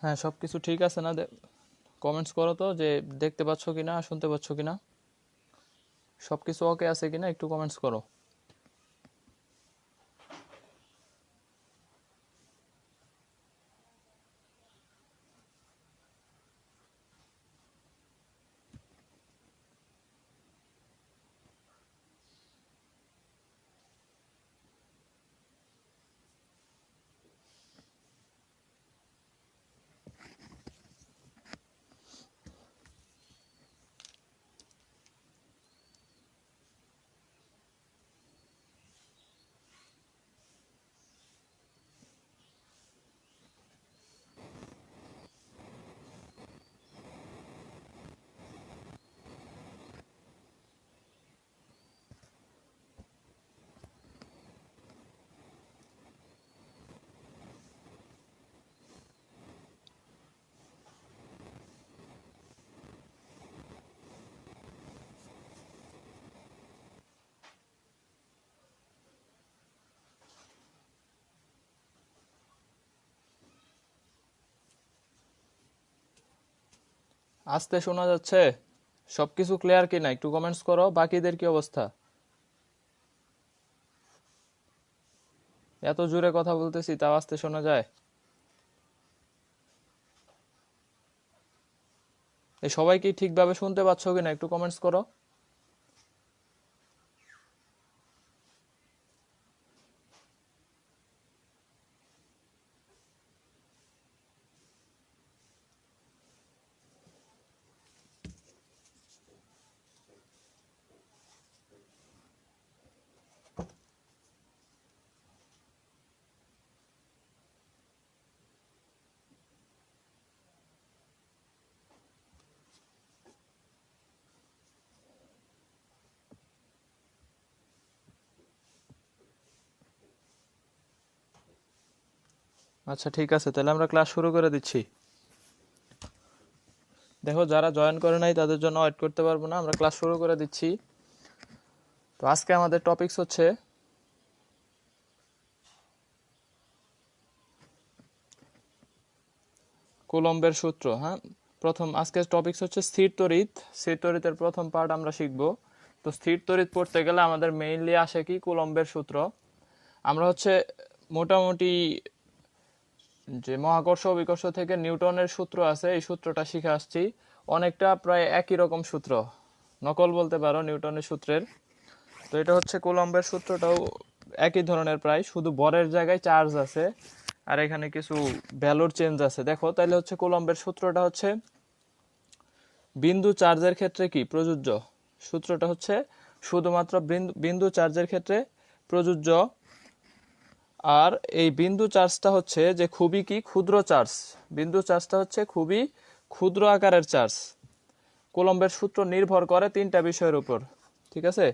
হ্যাঁ, সবকিছু ঠিক আছে না? কমেন্টস করো তো যে দেখতে পাচ্ছ কিনা, শুনতে পাচ্ছ কিনা, সবকিছু ওকে আছে কিনা, একটু কমেন্টস করো। আস্তে শোনা যাচ্ছে? সবকিছু ক্লিয়ার কিনা একটু কমেন্টস করো। বাকিদের কি অবস্থা? এত জোরে কথা বলতেছি তাও আস্তে শোনা যায়? এই সবাই কি ঠিকভাবে শুনতে পাচ্ছ কিনা একটু কমেন্টস করো। আচ্ছা, ঠিক আছে, তাহলে আমরা ক্লাস শুরু করে দিচ্ছি। দেখো, যারা জয়েন করে নাই তাদের জন্য ওয়েট করতে পারবো না, আমরা ক্লাস শুরু করে দিচ্ছি। তো আজকে আমাদের টপিকস হচ্ছে কুলম্বের সূত্র। হ্যাঁ, প্রথম আজকের টপিকস হচ্ছে স্থির তড়িৎ। স্থির তড়িতের প্রথম পার্ট আমরা শিখব। তো স্থির তড়িৎ পড়তে গেলে আমাদের মেইনলি আসে কি কুলম্বের সূত্র। আমরা হচ্ছে মোটামুটি যে মহাকর্ষ বিকর্ষ থেকে নিউটনের সূত্র আছে এই সূত্রটা শিখে আসছি। অনেকটা প্রায় একই রকম সূত্র, নকল বলতে পারো নিউটনের সূত্রের। তো এটা হচ্ছে কুলম্বের সূত্রটাও একই ধরনের প্রায়, শুধু ভরের জায়গায় চার্জ আছে আর এখানে কিছু ভ্যালুর চেঞ্জ আছে। দেখো তাহলে হচ্ছে কুলম্বের সূত্রটা হচ্ছে বিন্দু চার্জের ক্ষেত্রে কি প্রযোজ্য। সূত্রটা হচ্ছে শুধুমাত্র বিন্দু চার্জের ক্ষেত্রে প্রযোজ্য। আর এই বিন্দু চার্জটা হচ্ছে যে খুবই কি ক্ষুদ্র চার্জ। বিন্দু চার্জটা হচ্ছে খুবই ক্ষুদ্র আকারের চার্জ। কুলম্বের সূত্র নির্ভর করে তিনটা বিষয়ের উপর। ঠিক আছে,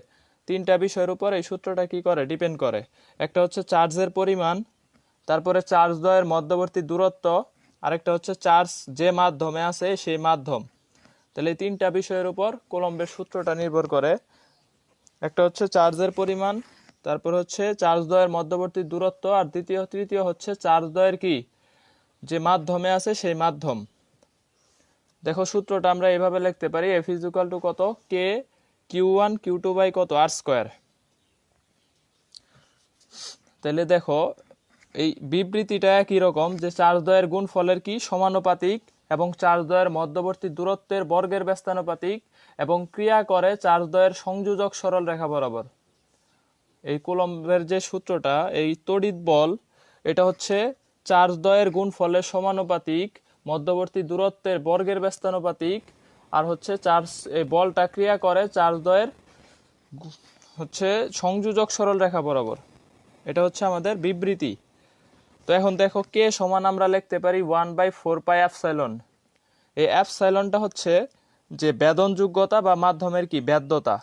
তিনটা বিষয়ের উপর এই সূত্রটা কি করে, ডিপেন্ড করে। একটা হচ্ছে চার্জের পরিমাণ, তারপরে চার্জ দ্বয়ের মধ্যবর্তী দূরত্ব, আরেকটা হচ্ছে চার্জ যে মাধ্যমে আছে সেই মাধ্যম। তাহলে এই তিনটা বিষয়ের উপর কুলম্বের সূত্রটা নির্ভর করে। একটা হচ্ছে চার্জের পরিমাণ, তারপর হচ্ছে চার্জ দ্বয়ের মধ্যবর্তী দূরত্ব, আর তৃতীয় হচ্ছে চার্জ দ্বয়ের কি যে মাধ্যমে আছে সেই মাধ্যম। দেখো সূত্রটা আমরা এইভাবে লিখতে পারি, এফ ইজ ইকুয়াল টু কত, k q one q two by কত আর স্কোয়ার। তাহলে দেখো এই বিবৃতিটা একই রকম, যে চার্জ দ্বয়ের গুণফলের কি সমানুপাতিক এবং চার্জ দ্বয়ের মধ্যবর্তী দূরত্বের বর্গের ব্যস্তানুপাতিক এবং ক্রিয়া করে চার্জ দ্বয়ের সংযোজক সরল রেখা বরাবর। এই কুলম্বের যে সূত্রটা, এই তড়িৎ বল, এটা হচ্ছে চার্জ দ্বয়ের গুণফলের সমানুপাতিক, মধ্যবর্তী দূরত্বের বর্গের ব্যস্তানুপাতিক, আর হচ্ছে চার্জ এই বলটা ক্রিয়া করে চার্জ দ্বয়ের হচ্ছে সংযোজক সরল রেখা বরাবর। এটা হচ্ছে আমাদের বিবৃতি। তো এখন দেখো কে সমান আমরা লিখতে পারি 1/4 পাই এপসাইলন। এই এপসাইলনটা হচ্ছে যে বেদনযোগ্যতা বা মাধ্যমের কি বেদ্যতা।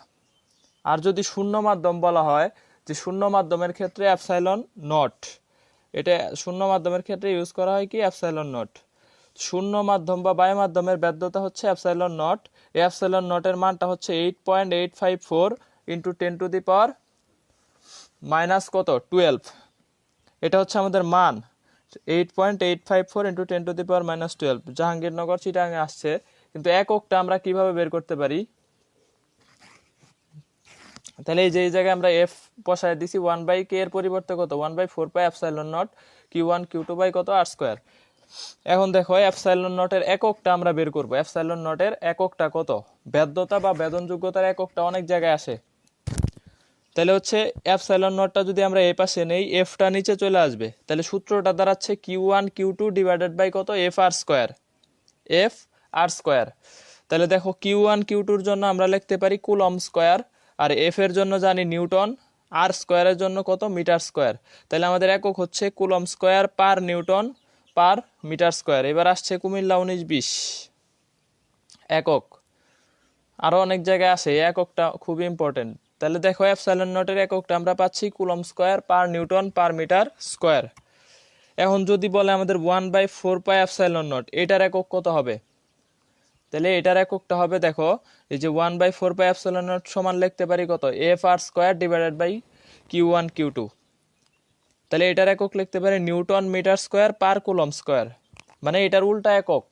আর যদি শূন্য মাধ্যম বলা হয়, যে শূন্য মাধ্যমের ক্ষেত্রে এপসাইলন নট, এটা শূন্য মাধ্যমের ক্ষেত্রে ইউজ করা হয় কি এপসাইলন নট। শূন্য মাধ্যম বা বায়ু মাধ্যমের বেদ্যতা হচ্ছে এপসাইলন নট। এই এপসাইলন নটের মানটা হচ্ছে 8.854 ইন্টু 10⁻⁻⁻12। এটা হচ্ছে আমাদের মান। 8.854 ইন্টু 10⁻⁻12 জাহাঙ্গীরনগর চিটাগাং আসছে, কিন্তু এককটা আমরা কিভাবে বের করতে পারি? তাহলে এই যে এই জায়গায় আমরা এফ বসায় দিছি 1/k এর পরিবর্তে কত 1/4πε0 Q1 Q2 বাই কত r²। এখন দেখো এপসাইলন নটের এককটা আমরা বের করব। এপসাইলন নটের এককটা কত? বেদ্যতা বা বেদনযোগ্যতার এককটা অনেক জায়গায় আসে। তাহলে হচ্ছে এপসাইলন নটটা যদি আমরা এই পাশে নেই, এফটা নিচে চলে আসবে, তাহলে সূত্রটা দাঁড়াচ্ছে Q1 Q2 ডিভাইডেড বাই কত F r²। তাহলে দেখো Q1 Q2-র জন্য আমরা লিখতে পারি কুলম স্কয়ার, আর এফ এর জন্য জানি নিউটন, আর স্কয়ারের জন্য কত মিটার স্কয়ার। তাহলে আমাদের একক হচ্ছে coulomb square per newton per metre square. এবার আসছে কুমিল্লা 1920 একক, আরো অনেক জায়গায় আসে, এই এককটা খুব ইম্পর্টেন্ট। তাহলে দেখো এপসাইলন নটের এককটা আমরা পাচ্ছি coulomb square per newton per metre square. এখন যদি বলে আমাদের 1/4πε0 এটার একক কত হবে? তাহলে এটার এককটা হবে, দেখো এই যে 1/4πε0 সমান লিখতে পারি কত Fr² divided by Q1 Q2। তাহলে এটার একক লিখতে পারি newton metre square per coulomb square, মানে এটার উল্টা একক।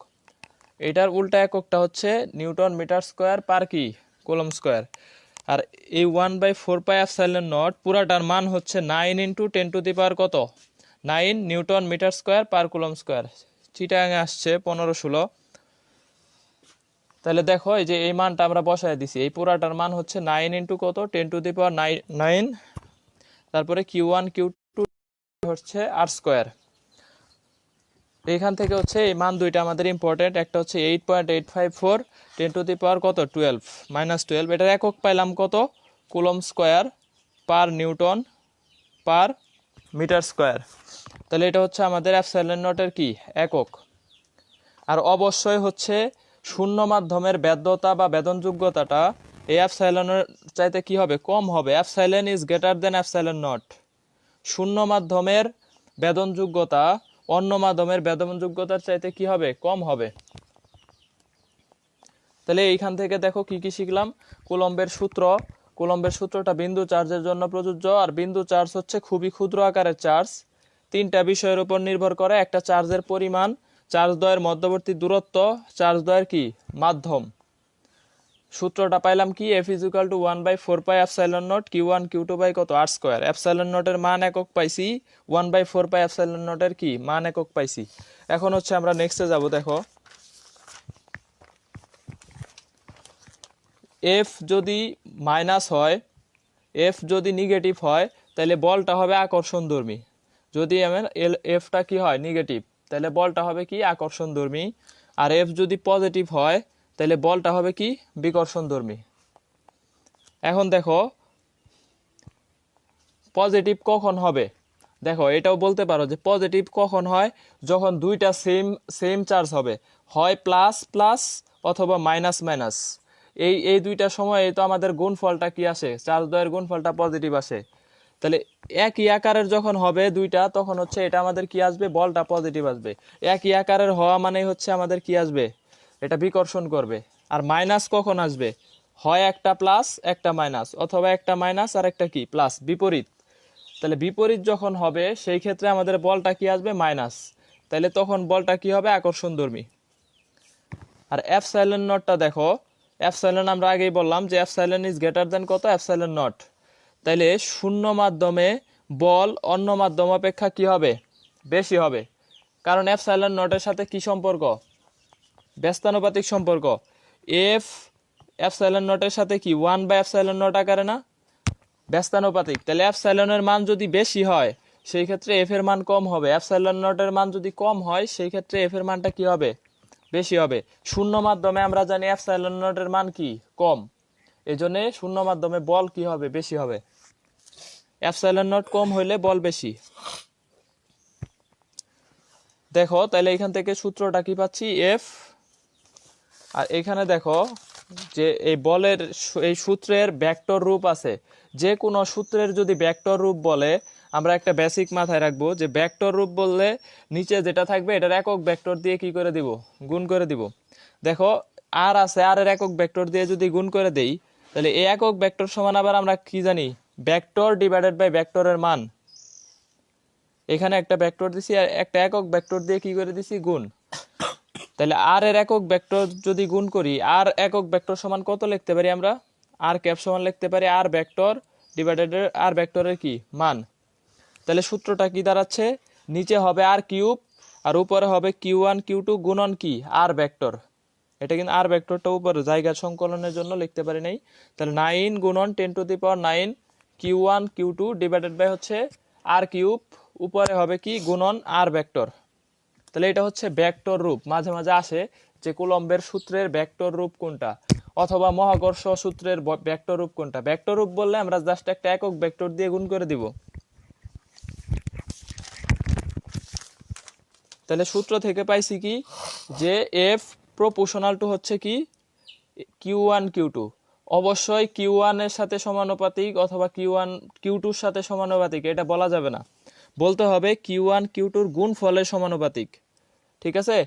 এটার উল্টা এককটা হচ্ছে নিউটন মিটার স্কয়ার পার কি কুলম স্কয়ার। আর এই 1/4πε0 পুরাটার মান হচ্ছে 9 ইন্টু 10⁻⁻ কত 9 newton metre square per coulomb square. Chittagong আসছে 1516। তাহলে দেখো এই যে এই মানটা আমরা বসায় দিছি, এই পুরাটার মান হচ্ছে 9 ইন্টু কত 10⁻9, তারপরে Q1 Q2 হচ্ছে r²। এইখান থেকে হচ্ছে এই মান দুইটা আমাদের ইম্পর্টেন্ট, একটা হচ্ছে 8.854 কত 12 এটার একক পাইলাম কত coulomb square per newton per metre square. তাহলে এটা হচ্ছে আমাদের এপসাইলন নটের কি একক। আর অবশ্যই হচ্ছে শূন্য মাধ্যমের বেদ্যতা বা বেদনযোগ্যতাটা এই এপসাইলনের চাইতে কি হবে কম হবে। Epsilon is greater than epsilon not. শূন্য মাধ্যমের বেদনযোগ্যতা অন্য মাধ্যমের বেদনযোগ্যতার চাইতে কি হবে কম হবে। তাহলে এইখান থেকে দেখো কি কি শিখলাম। কুলম্বের সূত্র, কুলম্বের সূত্রটা বিন্দু চার্জের জন্য প্রযোজ্য, আর বিন্দু চার্জ হচ্ছে খুবই ক্ষুদ্র আকারের চার্জ। তিনটা বিষয়ের উপর নির্ভর করে, একটা চার্জের পরিমাণ, চার্জ দ্বয়ের মধ্যবর্তী দূরত্ব, চার্জ দ্বয়ের কি মাধ্যম। সূত্রটা পাইলাম কি F = 1/4πε0 Q1 Q2 বাই কত r²। এপসাইলন নটের মান একক পাইছি, 1/4πε0 এর কি মান একক পাইছি। এখন হচ্ছে আমরা নেক্সটে যাব। দেখো এফ যদি মাইনাস হয়, এফ যদি নেগেটিভ হয়, তাহলে বলটা হবে আকর্ষণধর্মী। যদি আমার এফটা কি হয় নেগেটিভ, তাহলে বলটা হবে কি আকর্ষণধর্মী। আর এফ যদি পজিটিভ হয়, তাহলে বলটা হবে কি বিকর্ষণধর্মী। এখন দেখো পজিটিভ কখন হবে, দেখো এটাও বলতে পারো যে পজিটিভ কখন হয়, যখন দুইটা সেম চার্জ হবে, হয় প্লাস প্লাস অথবা মাইনাস মাইনাস। এই দুইটা সময়ে তো আমাদের গুণফলটা কি আসে, চার্জ দ্বয়ের গুণফলটা পজিটিভ আসে। তাহলে একই আকারের যখন হবে দুইটা, তখন হচ্ছে এটা আমাদের কি আসবে বলটা পজিটিভ আসবে। একই আকারের হওয়া মানে হচ্ছে আমাদের কি আসবে, এটা বিকর্ষণ করবে। আর মাইনাস কখন আসবে, হয় একটা প্লাস একটা মাইনাস, অথবা একটা মাইনাস আর একটা কি প্লাস, বিপরীত। তাহলে বিপরীত যখন হবে সেই ক্ষেত্রে আমাদের বলটা কি আসবে মাইনাস, তাহলে তখন বলটা কি হবে আকর্ষণধর্মী। আর এপসাইলন নটটা দেখো, এপসাইলন আমরা আগেই বললাম যে এপসাইলন ইজ গ্রেটার দেন কত এপসাইলন নট। তাইলে শূন্য মাধ্যমে বল অন্য মাধ্যম অপেক্ষা কি হবে বেশি হবে, কারণ এপসাইলন নটের সাথে কি সম্পর্ক, ব্যস্তানুপাতিক সম্পর্ক। এফ এপসাইলন নটের সাথে কি 1/ε0 আকারে না, ব্যস্তানুপাতিক। তাহলে এপসাইলনের মান যদি বেশি হয় সেই ক্ষেত্রে এফ এর মান কম হবে, এপসাইলন নটের মান যদি কম হয় সেই ক্ষেত্রে এফ এর মানটা কি হবে বেশি হবে। শূন্য মাধ্যমে আমরা জানি এপসাইলন নটের মান কি কম, এজন্য শূন্য মাধ্যমে বল কি হবে বেশি হবে। এপসাইলন নট কম হইলে বল বেশি। দেখো তাহলে এখান থেকে সূত্রটা কি পাচ্ছি এফ, আর এখানে দেখো যে এই বলের এই সূত্রের ভেক্টর রূপ আছে। যে কোনো সূত্রের যদি ভেক্টর রূপ বলে, আমরা একটা বেসিক মাথায় রাখবো যে ভেক্টর রূপ বললে নিচে যেটা থাকবে এটার একক ভেক্টর দিয়ে কি করে দিব গুণ করে দিব। দেখো আর আছে, আর এর একক ভেক্টর দিয়ে যদি গুণ করে দেই, তাহলে এই একক ভেক্টর সমান আবার আমরা কি জানি ভেক্টর ডিভাইডেড বাই ভেক্টরের মান। এখানে একটা ভেক্টর দিছি আর একটা একক ভেক্টর দিয়ে কি করে দিছি গুণ। তাহলে আর এর একক ভেক্টর যদি গুণ করি, আর একক ভেক্টর সমান কত লিখতে পারি আমরা? আর ক্যাপ সমান লিখতে পারি আর ভেক্টর ডিভাইডেড আর ভেক্টরের কি মান। তাহলে সূত্রটা কি দাঁড়াচ্ছে? নিচে হবে আর কিউব আর উপরে হবে Q1 Q2 গুণন কি আর ভেক্টর। এটা কিন্তু আর ভেক্টরটা উপরে জায়গা সংকলনের জন্য লিখতে পারি নাই। তাহলে 9 গুণন 10⁹ Q1 Q2 ডিভাইডেড বাই হচ্ছে আর কিউব, উপরে হবে কি গুণন আর ভেক্টর। তাহলে এটা হচ্ছে ভেক্টর রূপ। মাঝে মাঝে আসে যে কুলম্বের সূত্রের ভেক্টর রূপ কোনটা, অথবা মহাকর্ষ সূত্রের ভেক্টর রূপ কোনটা। ভেক্টর রূপ বললে আমরা জাস্ট একটা একক ভেক্টর দিয়ে গুণ করে দিব। তাহলে সূত্র থেকে পাইছি কি যে F প্রপোর্শনাল টু হচ্ছে কি Q1 Q2। অবশ্যই Q1 এর সাথে সমানুপাতিক অথবা Q2 এর সাথে সমানুপাতিক এটা বলা যাবে না, বলতে হবে Q1 Q2 এর গুণফলের সমানুপাতিক। ঠিক আছে,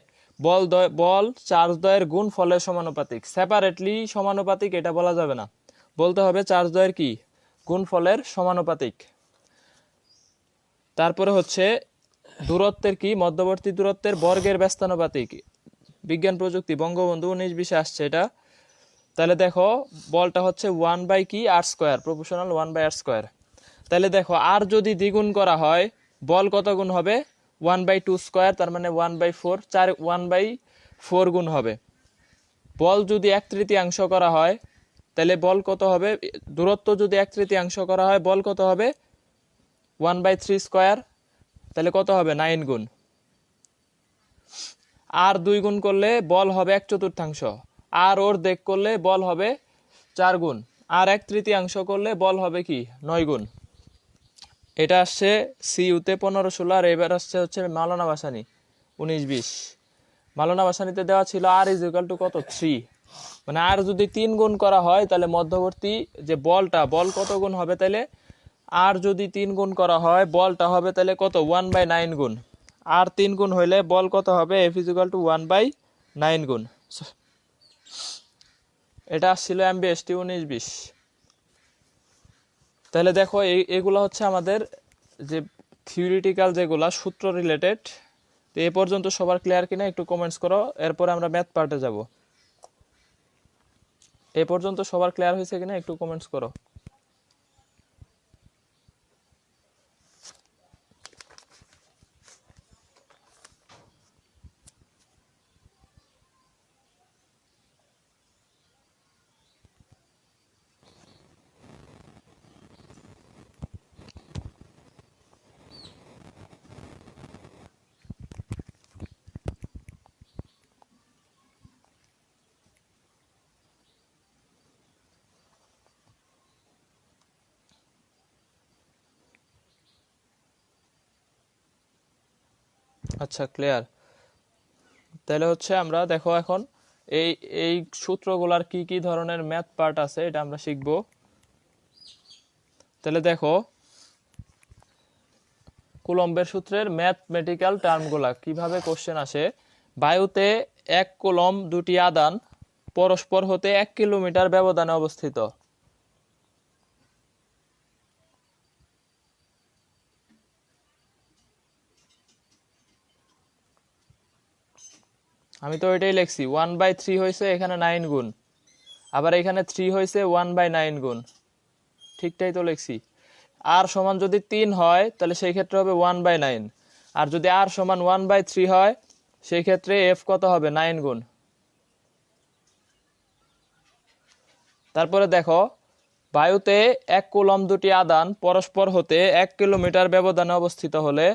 বল চার্জ দ্বয়ের গুণফলের সমানুপাতিক। সেপারেটলি সমানুপাতিক এটা বলা যাবে না, বলতে হবে চার্জ দ্বয়ের কি গুণফলের সমানুপাতিক। তারপরে হচ্ছে দূরত্বের কি মধ্যবর্তী দূরত্বের বর্গের ব্যস্তানুপাতিক। বিজ্ঞান প্রযুক্তি বঙ্গবন্ধু 19-20 আসছে এটা। তাহলে দেখো বলটা হচ্ছে 1 কি r², প্রপোর্শনাল 1/r²। তাহলে দেখো আর যদি দ্বিগুণ করা হয় বল কত গুণ হবে? 1/2², তার মানে 1/4, 1/4 গুণ হবে। বল যদি 1/3 করা হয় তাহলে বল কত হবে? দূরত্ব যদি 1/3 করা হয় বল কত হবে? 1/3², তাহলে কত হবে? 9 গুণ। আর 2 গুণ করলে বল হবে 1/4, আর অর্ধেক করলে বল হবে 4 গুণ, আর 1/3 করলে বল হবে কি 9 গুণ। এটা আসছে সিইউতে 15-16, আর এবার আসছে হচ্ছে মাওলানা ভাসানী 19-20। মাওলানা ভাসানীতে দেওয়া ছিল আর ইজ ইকুয়াল টু কত? 3। মানে আর যদি 3 গুণ করা হয় তাহলে মধ্যবর্তী যে বল কত গুণ হবে? তাহলে আর যদি 3 গুণ করা হয় বলটা হবে তাহলে কত? 1/9 গুণ। আর 3 গুণ হইলে বল কত হবে? F ইজ ইকুয়াল টু 1/9 গুণ। এটা আসছিল MBST 19-20। তাহলে দেখো এগুলো হচ্ছে আমাদের যে থিওরিটিক্যাল যেগুলা সূত্র রিলেটেড। তো এ পর্যন্ত সবার ক্লিয়ার কিনা একটু কমেন্টস করো, এরপরে আমরা ম্যাথ পার্টে যাব। এ পর্যন্ত সবার ক্লিয়ার হয়েছে কিনা একটু কমেন্টস করো। আচ্ছা, ক্লিয়ার। তাহলে হচ্ছে আমরা দেখো এখন এই এই সূত্রগুলার কি কি ধরনের ম্যাথ পার্ট আছে এটা আমরা শিখব। তাহলে দেখো কুলম্বের সূত্রের ম্যাথমেটিক্যাল টার্মগুলা কিভাবে কোশ্চেন আসে। বায়ুতে 1 কুলম্ব দুটি আধান পরস্পর হতে 1 কিলোমিটার ব্যবধানে অবস্থিত। আমি তো এটাই লিখছি, 1/3 হয়েছে এখানে 9 গুণ, আবার এখানে 3 হয়েছে 1/9 গুণ, ঠিকটাই তো লিখছি। আর সমান যদি 3 হয় তাহলে সেই ক্ষেত্রে হবে 1/9, আর যদি আর সমান 1/3 হয় সেই ক্ষেত্রে এফ কত হবে? 9 গুণ। তারপরে দেখো বায়ুতে 1 কুলম্ব দুটি আধান পরস্পর হতে 1 কিলোমিটার ব্যবধানে অবস্থিত হলে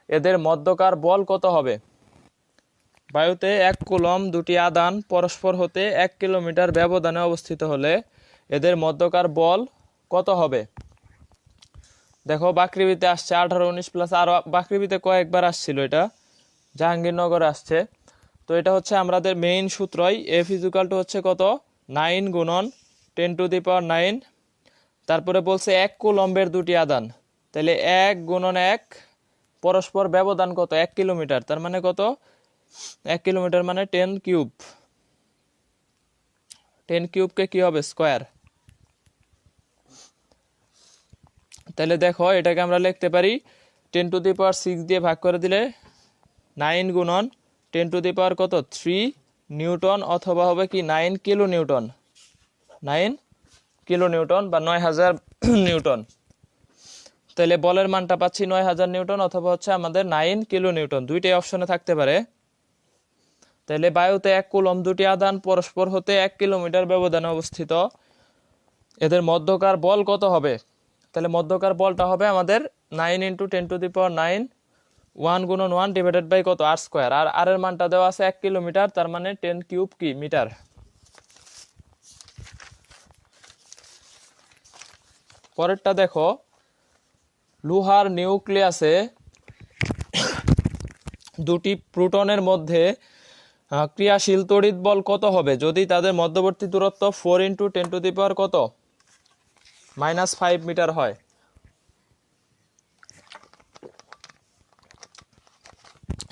এদের মধ্যকার বল কত হবে? বায়ুতে 1 কুলম্ব দুটি আধান পরস্পর হতে 1 কিলোমিটার ব্যবধানে অবস্থিত হলে এদের মধ্যকার বল কত হবে? দেখো বাকৃবিতে আসছে 18-19 প্লাস, আর বাকৃবিতে কয়েকবার আসছিল, এটা জাহাঙ্গীরনগরে আসছে। তো এটা হচ্ছে আমাদের মেইন সূত্রই। F ইজ ইকুয়াল টু হচ্ছে কত? 9 গুণন 10⁹ তারপরে বলছে 1 কুলম্বের দুটি আধান, তাহলে 1 গুণন 1 পরস্পর ব্যবধান কত? 1 কিলোমিটার, তার মানে কত? 1 কিলোমিটার মানে 10 কিউব। 10 কিউবকে কি হবে? স্কোয়ার। তাহলে দেখো এটাকে আমরা লিখতে পারি 10⁶ দিয়ে ভাগ করে দিলে 9 গুণন 10⁻³ কত 3 নিউটন, অথবা হবে কি 9 কিলো নিউটন, 9 কিলো নিউটন বা 9000 নিউটন। তাহলে বলের মানটা পাচ্ছি 9000 নিউটন অথবা হচ্ছে আমাদের 9 কিলো নিউটন, দুইটাই অপশনে থাকতে পারে। তাহলে বায়ুতে 1 কুলম্ব দুটি আধান পরস্পর হতে 1 কিলোমিটার ব্যবধানে অবস্থিত, এদের মধ্যকার বল কত হবে? তাহলে মধ্যকার বলটা হবে আমাদের 9 × 10⁹ 1 গুণন 1 ডিভাইডেড বাই কত r², আর আর এর মানটা দেওয়া আছে 1 কিলোমিটার, তার মানে 10³ কি মিটার। পরেরটা দেখো, লোহার নিউক্লিয়াসে দুটি প্রোটনের মধ্যে ক্রিয়াশীল তড়িৎ বল কত হবে যদি তাদের মধ্যবর্তী দূরত্ব 4 × 10⁻³ কত -5 মিটার হয়?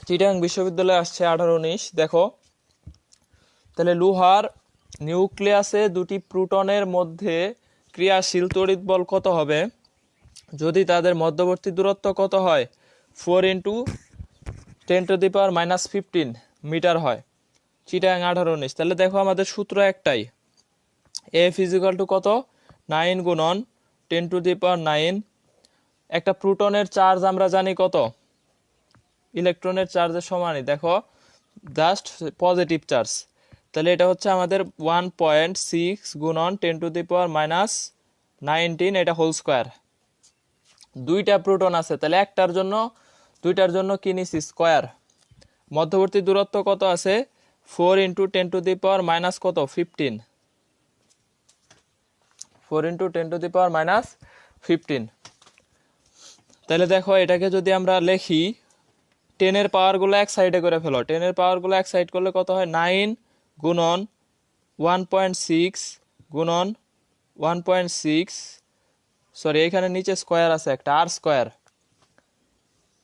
চিটাগাং বিশ্ববিদ্যালয়ে আসছে 18-19। দেখো, তাহলে লোহার নিউক্লিয়াসে দুটি প্রোটনের মধ্যে ক্রিয়াশীল তড়িৎ বল কত হবে যদি তাদের মধ্যবর্তী দূরত্ব কত হয় 4 × 10⁻⁻15 মিটার হয়। চিটাগাং 18-19। তাহলে দেখো আমাদের সূত্র একটাই, F = কত 9 গুণন 10⁹। একটা প্রোটনের চার্জ আমরা জানি কত, ইলেকট্রনের চার্জের সমানই, দেখো জাস্ট পজিটিভ চার্জ। তাহলে এটা হচ্ছে আমাদের 1.6 গুণন 10⁻⁻19 এটা হোল স্কোয়ার। দুইটা প্রোটন আছে, তাহলে দুইটার জন্য কি নিছি স্কোয়ার। মধ্যবর্তী দূরত্ব কত আছে 4 × 10⁻⁻15 4 × 10⁻⁻15। তাহলে দেখো এটাকে যদি আমরা লিখি, 10 এর পাওয়ারগুলো এক সাইডে করে ফেলো, 10 এর পাওয়ারগুলো এক সাইড করলে কত হয় 9 গুণন 1.6 গুণন 1.6, সরি এখানে নিচে স্কোয়ার আছে একটা r²,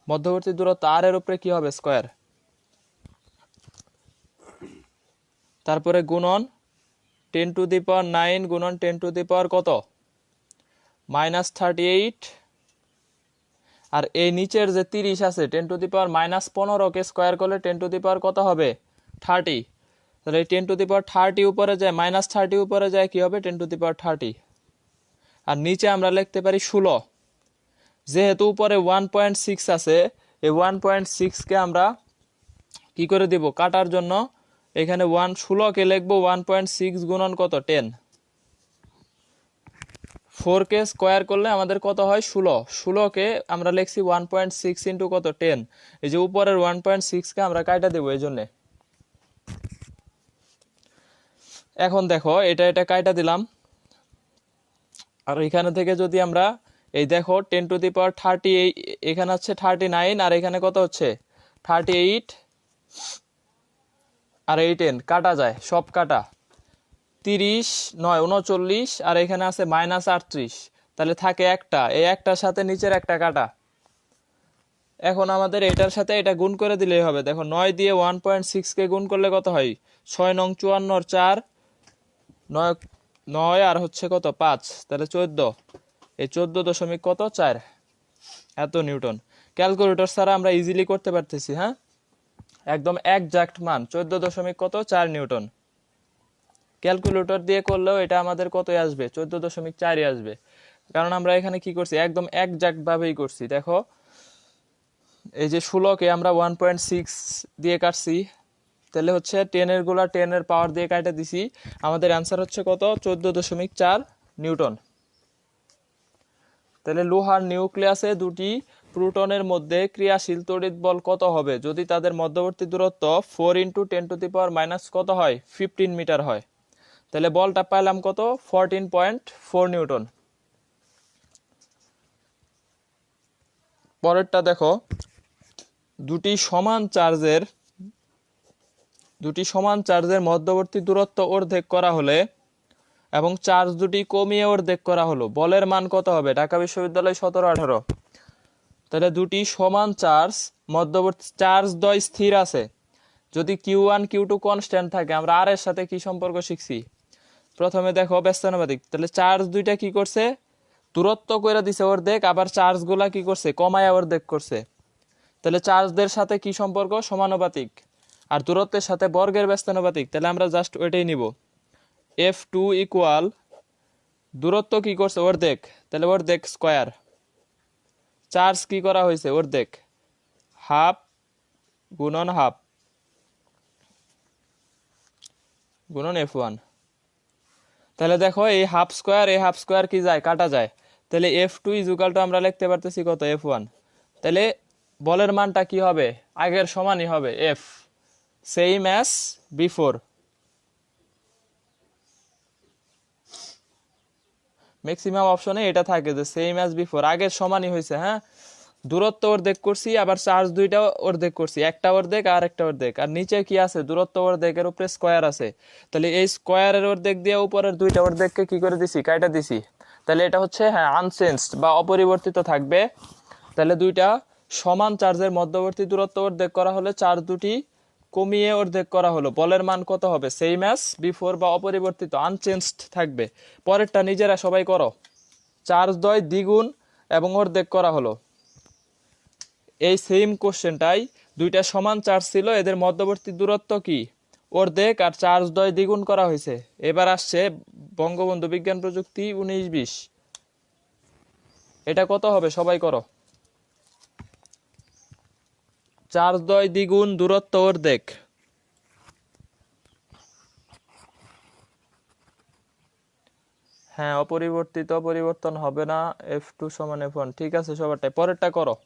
মধ্যবর্তী দূরত্ব r এর উপরে কি হবে স্কোয়ার, তারপরে গুণন 10⁹ গুণন 10⁻³ কত -38, আর এই নিচের যে 30 আছে 10⁻⁻15 কে স্কোয়ার করলে 10⁻³ কত হবে 30। তাহলে 10⁻30 উপরে যায় -30 উপরে যায় কি হবে 10⁻30, আর নিচে আমরা লিখতে পারি 16। যেহেতু উপরে 1.6 আছে, এই 1.6 কে আমরা কি করে দিব কাটার জন্য, এখানে 16 কে লিখবো 1.6 গুণন কত 10, 4 কে স্কোয়ার করলে আমাদের কত হয় 16 কে আমরা লিখছি 1.6 ইন্টু কত 10, এই যে উপরের 1.6 কে আমরা কাটা দেবো এই জন্যে। এখন দেখো এটা কাটা দিলাম, আর এখানে থেকে যদি আমরা এই দেখো 10⁻30 এখানে হচ্ছে 39, আর এখানে কত হচ্ছে 38, আর এই 10 কাটা যায় সব কাটা, 30 9 39, আর এখানে আছে -38, তাহলে থাকে একটা, এই একটার সাথে নিচের একটা কাটা। এখন আমাদের এটার সাথে এটা গুণ করে দিলেই হবে। দেখো 9 দিয়ে 1.6 কে গুণ করলে কত হয় 6 9 54 4 9 আর হচ্ছে কত 5, তাহলে 14, এই 14 কত 4 এত নিউটন। ক্যালকুলেটর ছাড়া আমরা ইজিলি করতে পারতেছি, হ্যাঁ একদম একজাক্ট মান 14 কত 4 নিউটন। ক্যালকুলেটর দিয়ে করলেও এটা আমাদের কতই আসবে 14.4 আসবে, কারণ আমরা এখানে কি করছি একদম একজাক্ট ভাবেই করছি। দেখো এই যে 16 কে আমরা 1.6 দিয়ে কাটছি, তাহলে হচ্ছে 10 এর গুলা 10 এর পাওয়ার দিয়ে কাটে দিছি, আমাদের অ্যান্সার হচ্ছে কত 14.4 নিউটন। তাহলে লোহার নিউক্লিয়াসে দুটি প্রোটনের মধ্যে ক্রিয়াশীল তড়িৎ বল কত হবে যদি তাদের মধ্যবর্তী দূরত্ব 4 × 10⁻⁻, কত হয় 15 মিটার হয়। তাহলে বলটা পাইলাম কত 14.4 নিউটন। পরেরটা দেখো, দুটি সমান চার্জের মধ্যবর্তী দূরত্ব অর্ধেক করা হলে এবং চার্জ দুটি কমিয়ে অর্ধেক করা হলো, বলের মান কত হবে? ঢাকা বিশ্ববিদ্যালয় 17-18। তাহলে দুটি সমান মধ্যবর্তী চার্জ দ্বয় স্থির আছে, যদি Q1 Q2 কনস্ট্যান্ট থাকে, আমরা আর এর সাথে কি সম্পর্ক শিখছি প্রথমে, দেখো ব্যস্তানুপাতিক। তাহলে চার্জ দুইটা কি করছে দূরত্ব কইরা দিছে অর্ধেক, আবার চার্জগুলা কি করছে কমায়া অর্ধেক করছে। তাহলে চার্জদের সাথে কি সম্পর্ক, সমানুপাতিক, আর দূরত্বের সাথে বর্গের ব্যস্তানুপাতিক। তাহলে আমরা জাস্ট ওইটাই নিব, F2 ইকুয়াল দূরত্ব কি করছে অর্ধেক, তাহলে অর্ধেক স্কয়ার, চার্জ কি করা হয়েছে অর্ধেক, হাফ গুণন হাফ গুণন F1। তাহলে দেখো এই হাফ স্কয়ার কি যায়, কাটা যায়। তাহলে F2 ইকুয়াল টু আমরা লিখতে পারতেছি কত, F1। তাহলে বলের মানটা কি হবে, আগের সমানই হবে, F same as before. Maximum অপশনে এটা থাকে যে সেম অ্যাজ বিফোর, আগের সমানই হয়েছে। হ্যাঁ, দূরত্ব অর্ধেক করছি, আবার চার্জ দুইটা অর্ধেক করছি, একটা অর্ধেক আর একটা অর্ধেক, আর নিচে কি আছে দূরত্ব অর্ধেকের উপরে স্কয়ার আছে। তাহলে এই স্কয়ারের অর্ধেক দিয়ে উপরের দুইটা অর্ধেককে কি করে দিছি, কাইটা দিছি। তাহলে এটা হচ্ছে হ্যাঁ আনচেঞ্জড বা অপরিবর্তিত থাকবে। তাহলে দুইটা সমান চার্জের মধ্যবর্তী দূরত্ব অর্ধেক করা হলে চার্জ দুটি কমিয়ে অর্ধেক করা হলো, বলের মান কত হবে, সেম অ্যাজ বিফোর বা অপরিবর্তিত, আনচেঞ্জড থাকবে। পরেরটা নিজেরা সবাই করো, চার্জ দ্বয় দ্বিগুণ এবং অর্ধেক করা হলো। এই সেম কোশ্চেনটাই দুইটা সমান চার্জ ছিল, এদের মধ্যবর্তী দূরত্ব কি অর্ধেক, আর চার্জ দ্বয় দ্বিগুণ করা হয়েছে। এবার আসছে বঙ্গবন্ধু বিজ্ঞান প্রযুক্তি 19-20, এটা কত হবে সবাই করো, চার্জ দ্বয় দ্বিগুণ দূরত্ব অর্ধেক। হ্যাঁ অপরিবর্তিত, পরিবর্তন হবে না, F2 সমান F1। ঠিক আছে সবারটাই, পরেরটা করো।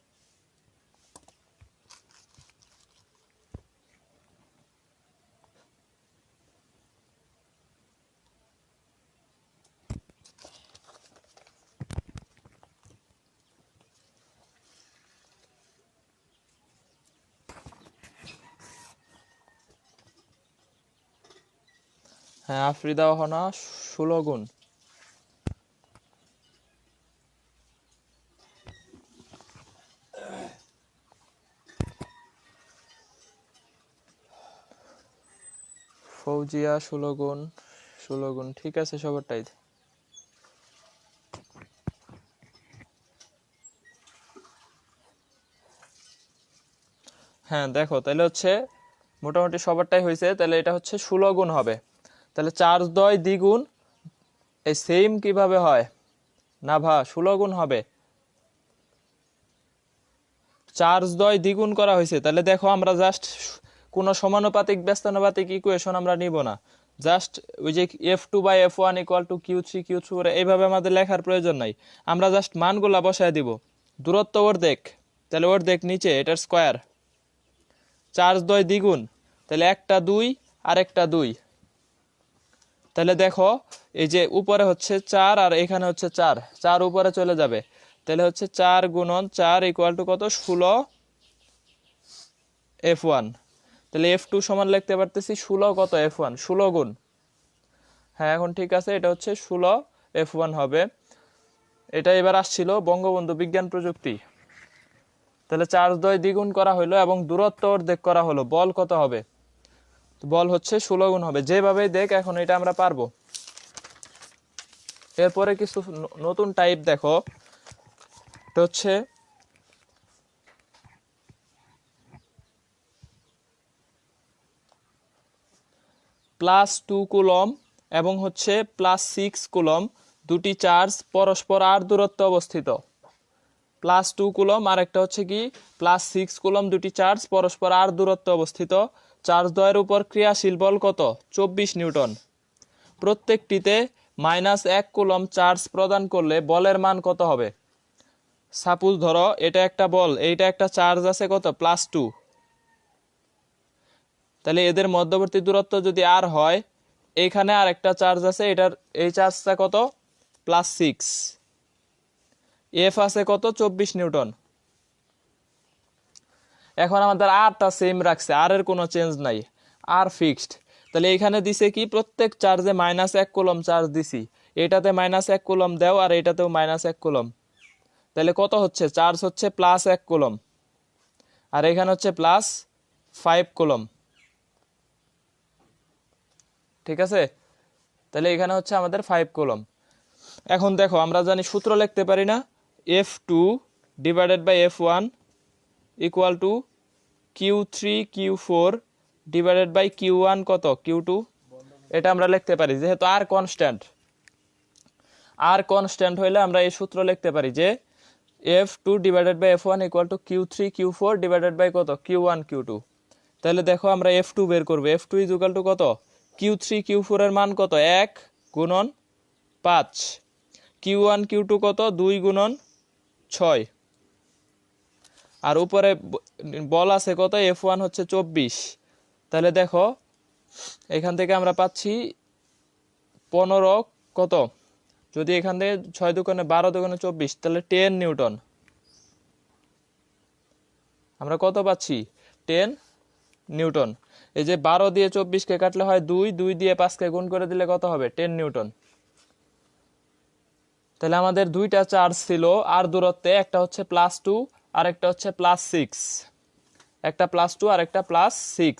হ্যাঁ আফ্রিদা হনা 16 গুণ। ফৌজিয়া 16 গুণ, 16 গুণ। ঠিক আছে সবারটাই। হ্যাঁ দেখো তাহলে হচ্ছে মোটামুটি সবারটাই হয়েছে। তাহলে এটা হচ্ছে 16 গুণ হবে। তাহলে চার্জ দ্বয় দ্বিগুণ, এই সেম কিভাবে হয় না ভা, 16 গুণ হবে, চার্জ দ্বয় দ্বিগুণ করা হয়েছে। তাহলে দেখো আমরা জাস্ট কোনো সমানুপাতিক ব্যস্তানুপাতিক ইকুয়েশন আমরা নিব না, জাস্ট ওই যে F2/F1 ইকুয়াল টু Q3 এইভাবে আমাদের লেখার প্রয়োজন নাই। আমরা জাস্ট মানগুলা বসায় দিব, দূরত্ব অর্ধেক, তাহলে অর্ধেক নিচে এটার স্কয়ার, চার্জ দ্বয় দ্বিগুণ, তাহলে একটা 2 আর একটা 2। তাহলে দেখো এই যে উপরে হচ্ছে 4 আর এখানে হচ্ছে 4, 4 উপরে চলে যাবে। তাহলে হচ্ছে 4 গুণন 4 ইকুয়াল টু কত, 16 F1। তাহলে F2 সমান লিখতে পারতেছি 16 কত F1, 16 গুণ। হ্যাঁ এখন ঠিক আছে, এটা হচ্ছে 16 F1 হবে। এটা এবার আসছিল বঙ্গবন্ধু বিজ্ঞান প্রযুক্তি। তাহলে চার্জ দ্বয় দ্বিগুণ করা হলো এবং দূরত্ব অর্ধেক করা হলো, বল কত হবে, বল হচ্ছে 16 গুণ হবে। যেভাবেই দেখ এখন এটা আমরা পারবো। এরপরে কিছু নতুন টাইপ দেখো, এটা হচ্ছে +2 কুলম এবং হচ্ছে +6 কুলম, দুটি চার্জ পরস্পর আর দূরত্বে অবস্থিত। +2 কুলম আর একটা হচ্ছে কি +6 কুলম, দুটি চার্জ পরস্পর আর দূরত্বে অবস্থিত। চার্জ দ্বয়ের উপর ক্রিয়াশীল বল কত, 24 নিউটন। প্রত্যেকটিতে -1 কুলম চার্জ প্রদান করলে বলের মান কত হবে। সাপোজ ধরো এটা একটা বল, এইটা একটা চার্জ আছে কত, +2, তাহলে এদের মধ্যবর্তী দূরত্ব যদি আর হয়, এইখানে আর একটা চার্জ আছে, এটার এই চার্জটা কত, +6, এফ আছে কত, 24 নিউটন। এখন আমাদের আরটা সেম রাখছে, আর এর কোনো চেঞ্জ নাই, আর ফিক্সড। তাহলে এখানে দিছে কি, প্রত্যেক চার্জে -1 কুলম চার্জ দিছি, এটাতে -1 কুলম দেও আর এটাতেও -1 কুলম। তাহলে কত হচ্ছে, চার্জ হচ্ছে +1 কুলম, আর এখানে হচ্ছে +5 কুলম। ঠিক আছে, তাহলে এখানে হচ্ছে আমাদের 5 কুলম। এখন দেখো আমরা জানি সূত্র লিখতে পারি না, F2 divided by F1 equal to Q3 Q4 divided by Q1 কত Q2, এটা আমরা লিখতে পারি। যেহেতু আর কনস্ট্যান্ট হইলে আমরা এই সূত্র লিখতে পারি যে F2 divided by F1 equal to Q3 Q4 divided by কত Q1 Q2। তাহলে দেখো আমরা F2 বের করব, F2 ইজ ইকুয়াল টু কত, Q3 Q4 এর মান কত 1 গুণন 5, Q1 Q2 কত 2 গুণন 6, আর উপরে বল আছে কত F1 হচ্ছে 24। তাহলে দেখো এখান থেকে আমরা পাচ্ছি 15 কত, যদি এখান থেকে 6 দুগুণে 12 দুগুণে 24 তাহলে 10 নিউটন। আমরা কত পাচ্ছি 10 নিউটন। এই যে 12 দিয়ে 24 কে কাটলে হয় 2, 2 দিয়ে 5 কে গুণ করে দিলে কত হবে 10 নিউটন। তাহলে আমাদের দুইটা চার্জ ছিল আর দূরত্বে, একটা হচ্ছে +2 আর একটা হচ্ছে +6, একটা +2 আর একটা +6।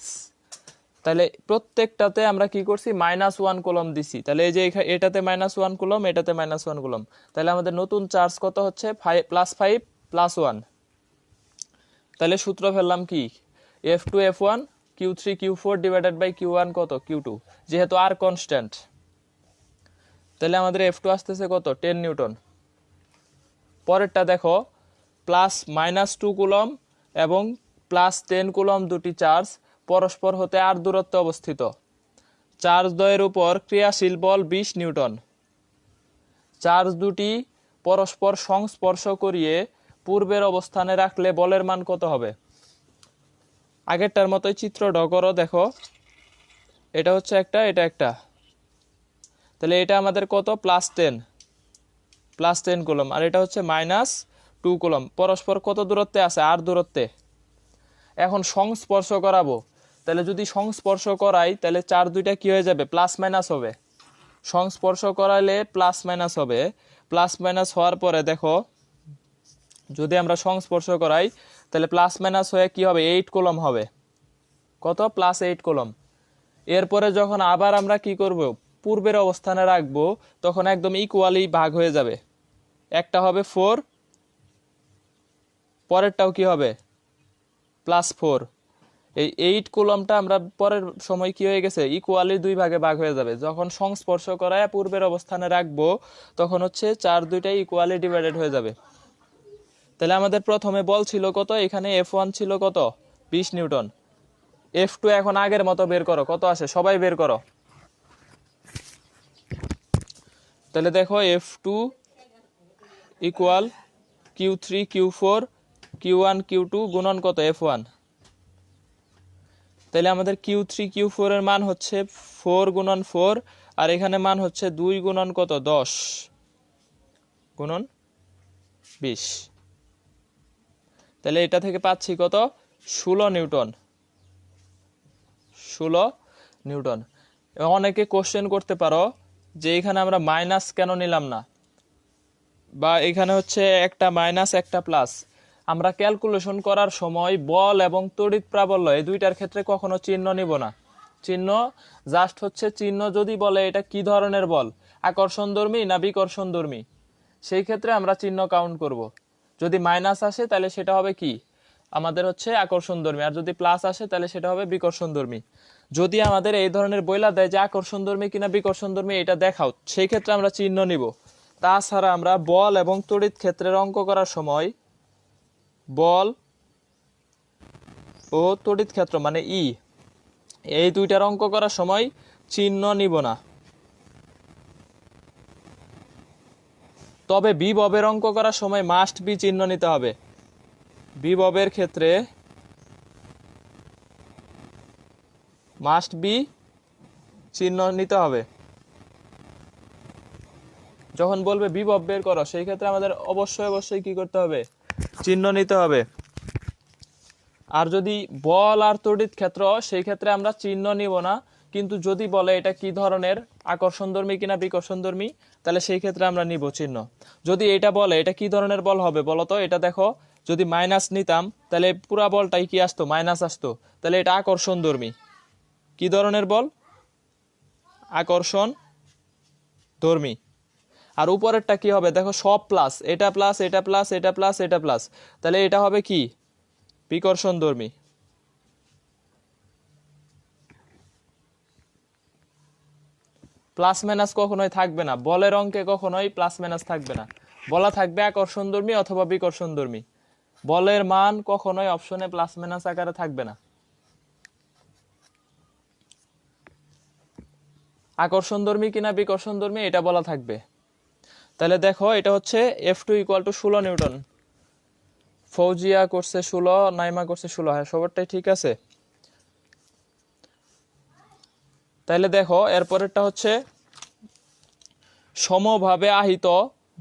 তাহলে প্রত্যেকটাতে আমরা কি করছি -1 কুলম দিছি। তাহলে এই যে এটাতে -1 কুলম, এটাতে -1 কুলম। তাহলে আমাদের নতুন চার্জ কত হচ্ছে +5 +1। তাহলে সূত্র ফেললাম কি F2 F1 Q3 Q4 divided by Q1 কত Q2, যেহেতু আর কনস্ট্যান্ট। তাহলে আমাদের F2 আসতেছে কত 10 নিউটন। পরেরটা দেখো +-2 কুলম এবং +10 কুলম দুটি চার্জ পরস্পর হতে আর দূরত্বে অবস্থিত। চার্জ দ্বয়ের উপর ক্রিয়াশীল বল 20 নিউটন। চার্জ দুটি পরস্পর সংস্পর্শ করিয়ে পূর্বের অবস্থানে রাখলে বলের মান কত হবে। আগেরটার মতোই চিত্র ড্র করো, দেখো এটা হচ্ছে একটা, এটা একটা। তাহলে এটা আমাদের কত +10 কুলম, আর এটা হচ্ছে -2 কুলম। পরস্পর কত দূরত্বে আছে আর দূরত্বে। এখন সংস্পর্শ করাবো, তাহলে যদি সংস্পর্শ করাই তাহলে চার দুইটা কি হয়ে যাবে প্লাস মাইনাস হবে। সংস্পর্শ করাইলে প্লাস মাইনাস হবে। প্লাস মাইনাস হওয়ার পরে দেখো যদি আমরা সংস্পর্শ করাই তাহলে প্লাস মাইনাস হয়ে কি হবে 8 কুলম হবে। কত +8 কুলম। এরপরে যখন আবার আমরা কি করব পূর্বের অবস্থানে রাখবো তখন একদম ইকুয়ালি ভাগ হয়ে যাবে। একটা হবে 4, পরেরটাও কি হবে +4। এই 8 কুলমটা আমরা পরের সময় কি হয়ে গেছে ইকুয়ালি 2 ভাগে ভাগ হয়ে যাবে। যখন সংস্পর্শ করায় পূর্বের অবস্থানে রাখবো তখন হচ্ছে চার দুইটাই ইকুয়ালি ডিভাইডেড হয়ে যাবে। তাহলে আমাদের প্রথমে বল ছিল কত, এখানে F1 ছিল কত 20 নিউটন। F2 এখন আগের মতো বের করো, কত আসে সবাই বের করো। তাহলে দেখো F2 equal Q3 Q4 Q1 Q2 গুণন কত F1। তাহলে আমাদের Q3 Q4 এর মান হচ্ছে 4 গুণন 4, আর এখানে মান হচ্ছে 2 গুণন কত 10 গুণন 20। তাহলে এটা থেকে পাচ্ছি কত 16 নিউটন। 16 নিউটন। অনেকে কোশ্চেন করতে পারো যে এখানে আমরা মাইনাস কেন নিলাম না, বা এখানে হচ্ছে একটা মাইনাস একটা প্লাস। আমরা ক্যালকুলেশন করার সময় বল এবং তড়িৎ প্রাবল্য এই দুইটার ক্ষেত্রে কখনো চিহ্ন নিব না। চিহ্ন জাস্ট হচ্ছে চিহ্ন যদি বলে এটা কি ধরনের বল, আকর্ষণধর্মী না বিকর্ষণধর্মী, সেই ক্ষেত্রে আমরা চিহ্ন কাউন্ট করব। যদি মাইনাস আসে তাহলে সেটা হবে কি আমাদের হচ্ছে আকর্ষণধর্মী, আর যদি প্লাস আসে তাহলে সেটা হবে বিকর্ষণধর্মী। যদি আমাদের এই ধরনের বইলা দেয় যে আকর্ষণধর্মী কিনা বিকর্ষণধর্মী এটা দেখাও, সেই ক্ষেত্রে আমরা চিহ্ন নিব। তাছাড়া আমরা বল এবং তড়িৎ ক্ষেত্রের অঙ্ক করার সময় বল ও তড়িৎ ক্ষেত্র মানে এই দুইটার অঙ্ক করার সময় চিহ্ন নিব না। তবে বিভবের অঙ্ক করার সময় মাস্ট বি চিহ্ন নিতে হবে। বিভবের ক্ষেত্রে মাস্ট বি চিহ্ন নিতে হবে। যখন বলবে বিভব বের করো সেই ক্ষেত্রে আমাদের অবশ্যই কি করতে হবে চিহ্ন নিতে হবে। আর যদি বল আর তড়িৎ ক্ষেত্র সেই ক্ষেত্রে আমরা চিহ্ন নিব না, কিন্তু যদি বলে এটা কি ধরনের আকর্ষণধর্মী কিনা বিকর্ষণধর্মী তাহলে সেই ক্ষেত্রে আমরা নিব চিহ্ন। যদি এটা বলে এটা কি ধরনের বল হবে বলতো, এটা দেখো যদি মাইনাস নিতাম তাহলে পুরা বলটাই কি আসতো মাইনাস আসতো, তাহলে এটা আকর্ষণধর্মী। কি ধরনের বল আকর্ষণধর্মী। আর উপরেরটা কি হবে দেখো সব প্লাস, এটা প্লাস এটা প্লাস এটা প্লাস এটা প্লাস, তাহলে এটা হবে কি বিকর্ষণধর্মী। প্লাস মাইনাস কখনোই থাকবে না, বলের অঙ্কে কখনোই প্লাস মাইনাস থাকবে না, বলা থাকবে আকর্ষণধর্মী অথবা বিকর্ষণধর্মী। বলের মান কখনোই অপশনে প্লাস মাইনাস আকারে থাকবে না। আকর্ষণধর্মী কিনা বিকর্ষণধর্মী এটা বলা থাকবে। তাহলে দেখো এটা হচ্ছে F2 = 16 নিউটন। ফৌজিয়া করছে 16, নাইমা করছে 16, হ্যাঁ সবারটাই ঠিক আছে। তাহলে দেখো এরপরেরটা হচ্ছে সমভাবে আহিত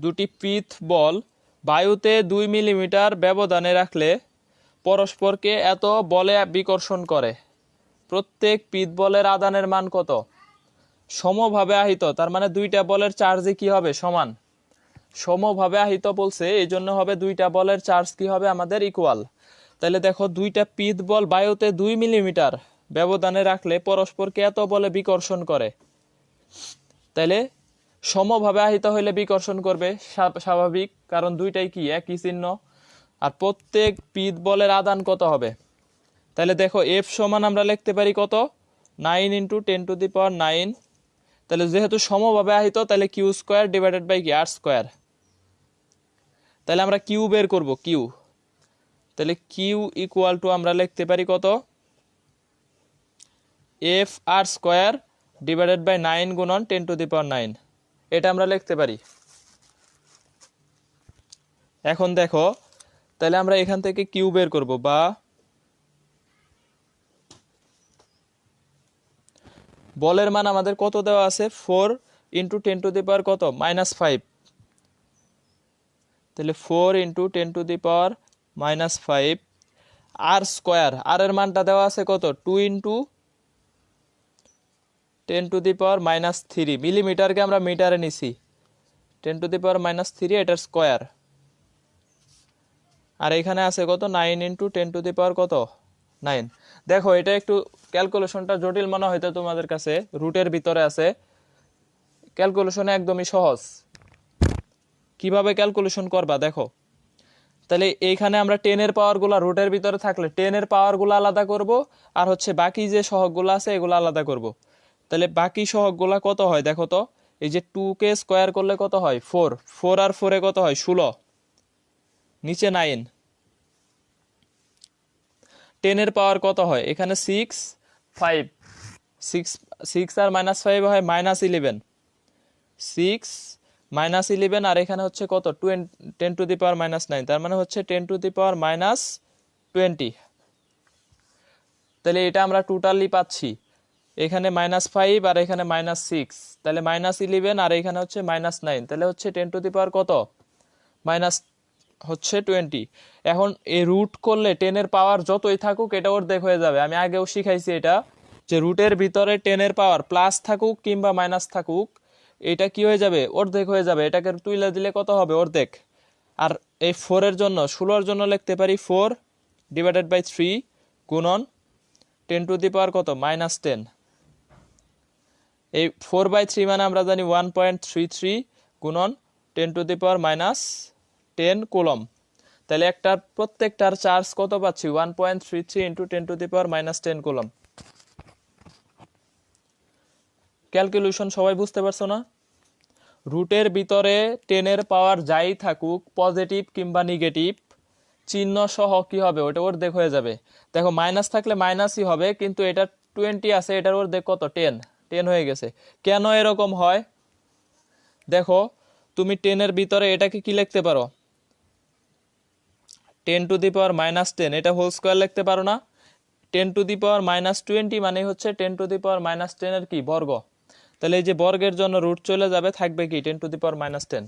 দুটি পৃথ বল বায়ুতে 2 মিলিমিটার ব্যবধানে রাখলে পরস্পরকে এত বলে বিকর্ষণ করে। প্রত্যেক পৃথ বলের আদানের মান কত? সমভাবে আহিত, তার মানে দুইটা বলের চার্জই কি হবে সমান। সমভাবে আহিত বলছে, এই জন্য হবে দুইটা বলের চার্জ কি হবে আমাদের ইকুয়াল। তাহলে দেখো দুইটা পৃথ বল বায়ুতে 2 মিলিমিটার ব্যবধানে রাখলে পরস্পরকে এত বলে বিকর্ষণ করে। তাহলে সমভাবে আহিত হইলে বিকর্ষণ করবে স্বাভাবিক, কারণ দুইটাই কি একই চিহ্ন। আর প্রত্যেক পৃথ বলের আদান কত হবে? তাহলে দেখো F সমান আমরা লিখতে পারি কত? 9 × 10⁹ তাহলে যেহেতু সমভাবে আহিত তাহলে Q² / কি R²। তাহলে আমরা কিউ বের করব, কিউ। তাহলে কিউ = আমরা লিখতে পারি কত? FR² / 9 × 10⁹। এটা আমরা লিখতে পারি। এখন দেখো তাহলে আমরা এখান থেকে কিউ বের করব, বা বলের মান আমাদের কত দেওয়া আছে? 4 × 10⁻, কত? -5। তাহলে 4 × 10⁻⁻5 R²। আর এর মানটা দেওয়া আছে কত? 2 × 10⁻³ মিলিমিটারকে আমরা মিটারে নিছি, 10⁻³ এটার স্কয়ার। আর এখানে আছে কত? 9 × 10⁻, কত? 9। দেখো এটা একটু ক্যালকুলেশনটা জটিল মনে হয়তো তোমাদের কাছে, রুটের ভিতরে আছে। ক্যালকুলেশন একদমই সহজ। কিভাবে ক্যালকুলেশন করবা দেখো। তাহলে এইখানে আমরা 10 এর পাওয়ারগুলো রুটের ভিতরে থাকলে 10 এর পাওয়ারগুলো আলাদা করব, আর হচ্ছে বাকি যে সহগগুলো আছে এগুলো আলাদা করব। তাহলে বাকি সহগগুলো কত হয় দেখো তো। এই যে 2কে স্কয়ার করলে কত হয়? 4। 4 আর 4 এ কত হয়? 16। নিচে 9। 10 এর পাওয়ার কত হয়? এখানে 6, 5। 6 আর -5 হয় -11। 6 -11 আর এখানে হচ্ছে কত? 10⁻⁻9, তার মানে হচ্ছে 10⁻⁻20। তাহলে এটা আমরা টোটালি পাচ্ছি এখানে -5 আর এখানে -6, তাহলে -11 আর এখানে হচ্ছে -9, তাহলে হচ্ছে 10⁻, কত? -20। এখন এই রুট করলে 10 এর পাওয়ার যতই থাকুক এটা অর্ধেক হয়ে যাবে। আমি আগেও শিখাইছি এটা, যে রুটের ভিতরে 10 এর পাওয়ার প্লাস থাকুক কিংবা মাইনাস থাকুক, এটা কি হয়ে যাবে? অর্ধেক হয়ে যাবে। এটাকে তুলে দিলে কত হবে? অর্ধেক। আর এই 4 এর জন্য 16 এর জন্য লিখতে পারি 4 / 3 গুণন 10⁻, কত? -10। এই 4/3 মানে আমরা জানি 1.33 গুণন 10⁻⁻10 কুলম। তাহলে একটার প্রত্যেকটার চার্জ কত পাচ্ছি? 1.33 × 10⁻⁻10 কুলম। ক্যালকুলেশন সবাই বুঝতে পারছো না? রুটের ভিতরে 10 এর পাওয়ার যাই থাকুক, পজিটিভ কিংবা নেগেটিভ, চিহ্ন সহ কি হবে? ওটা অর্ধেক হয়ে যাবে। দেখো মাইনাস থাকলে মাইনাসই হবে, কিন্তু এটা 20 আছে, এটার অর্ধেক কত? 10 হয়ে গেছে। কেন এরকম হয় দেখো, তুমি 10 এর ভিতরে এটাকে কি লিখতে পারো? 10⁻⁻10, এটা হোল স্কয়ার লিখতে পারো না? 10⁻⁻20 মানে হচ্ছে 10⁻⁻10 এর কি বর্গ। তাহলে এই যে বর্গের জন্য রুট চলে যাবে, থাকবে কি? 10⁻⁻10।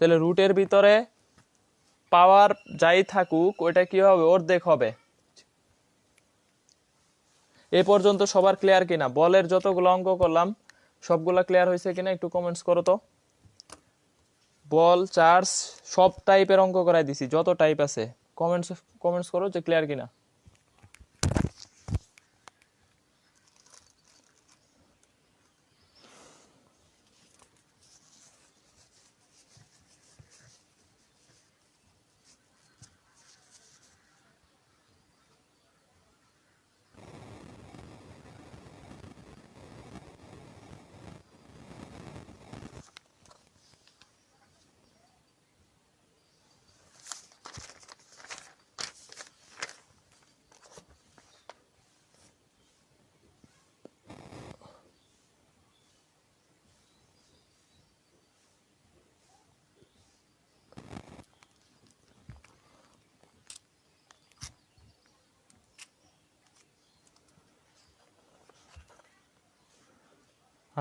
তাহলে রুটের ভিতরে পাওয়ার যাই থাকুক ওইটা কি হবে? অর্ধেক হবে। এ পর্যন্ত সবার ক্লিয়ার কিনা? বলের যতগুলো অঙ্ক করলাম সবগুলা ক্লিয়ার হয়েছে কিনা একটু কমেন্টস করো তো। বল, চার্জ সব টাইপের অঙ্ক করাই দিছি, যত টাইপ আছে কমেন্টস করো যে ক্লিয়ার কিনা।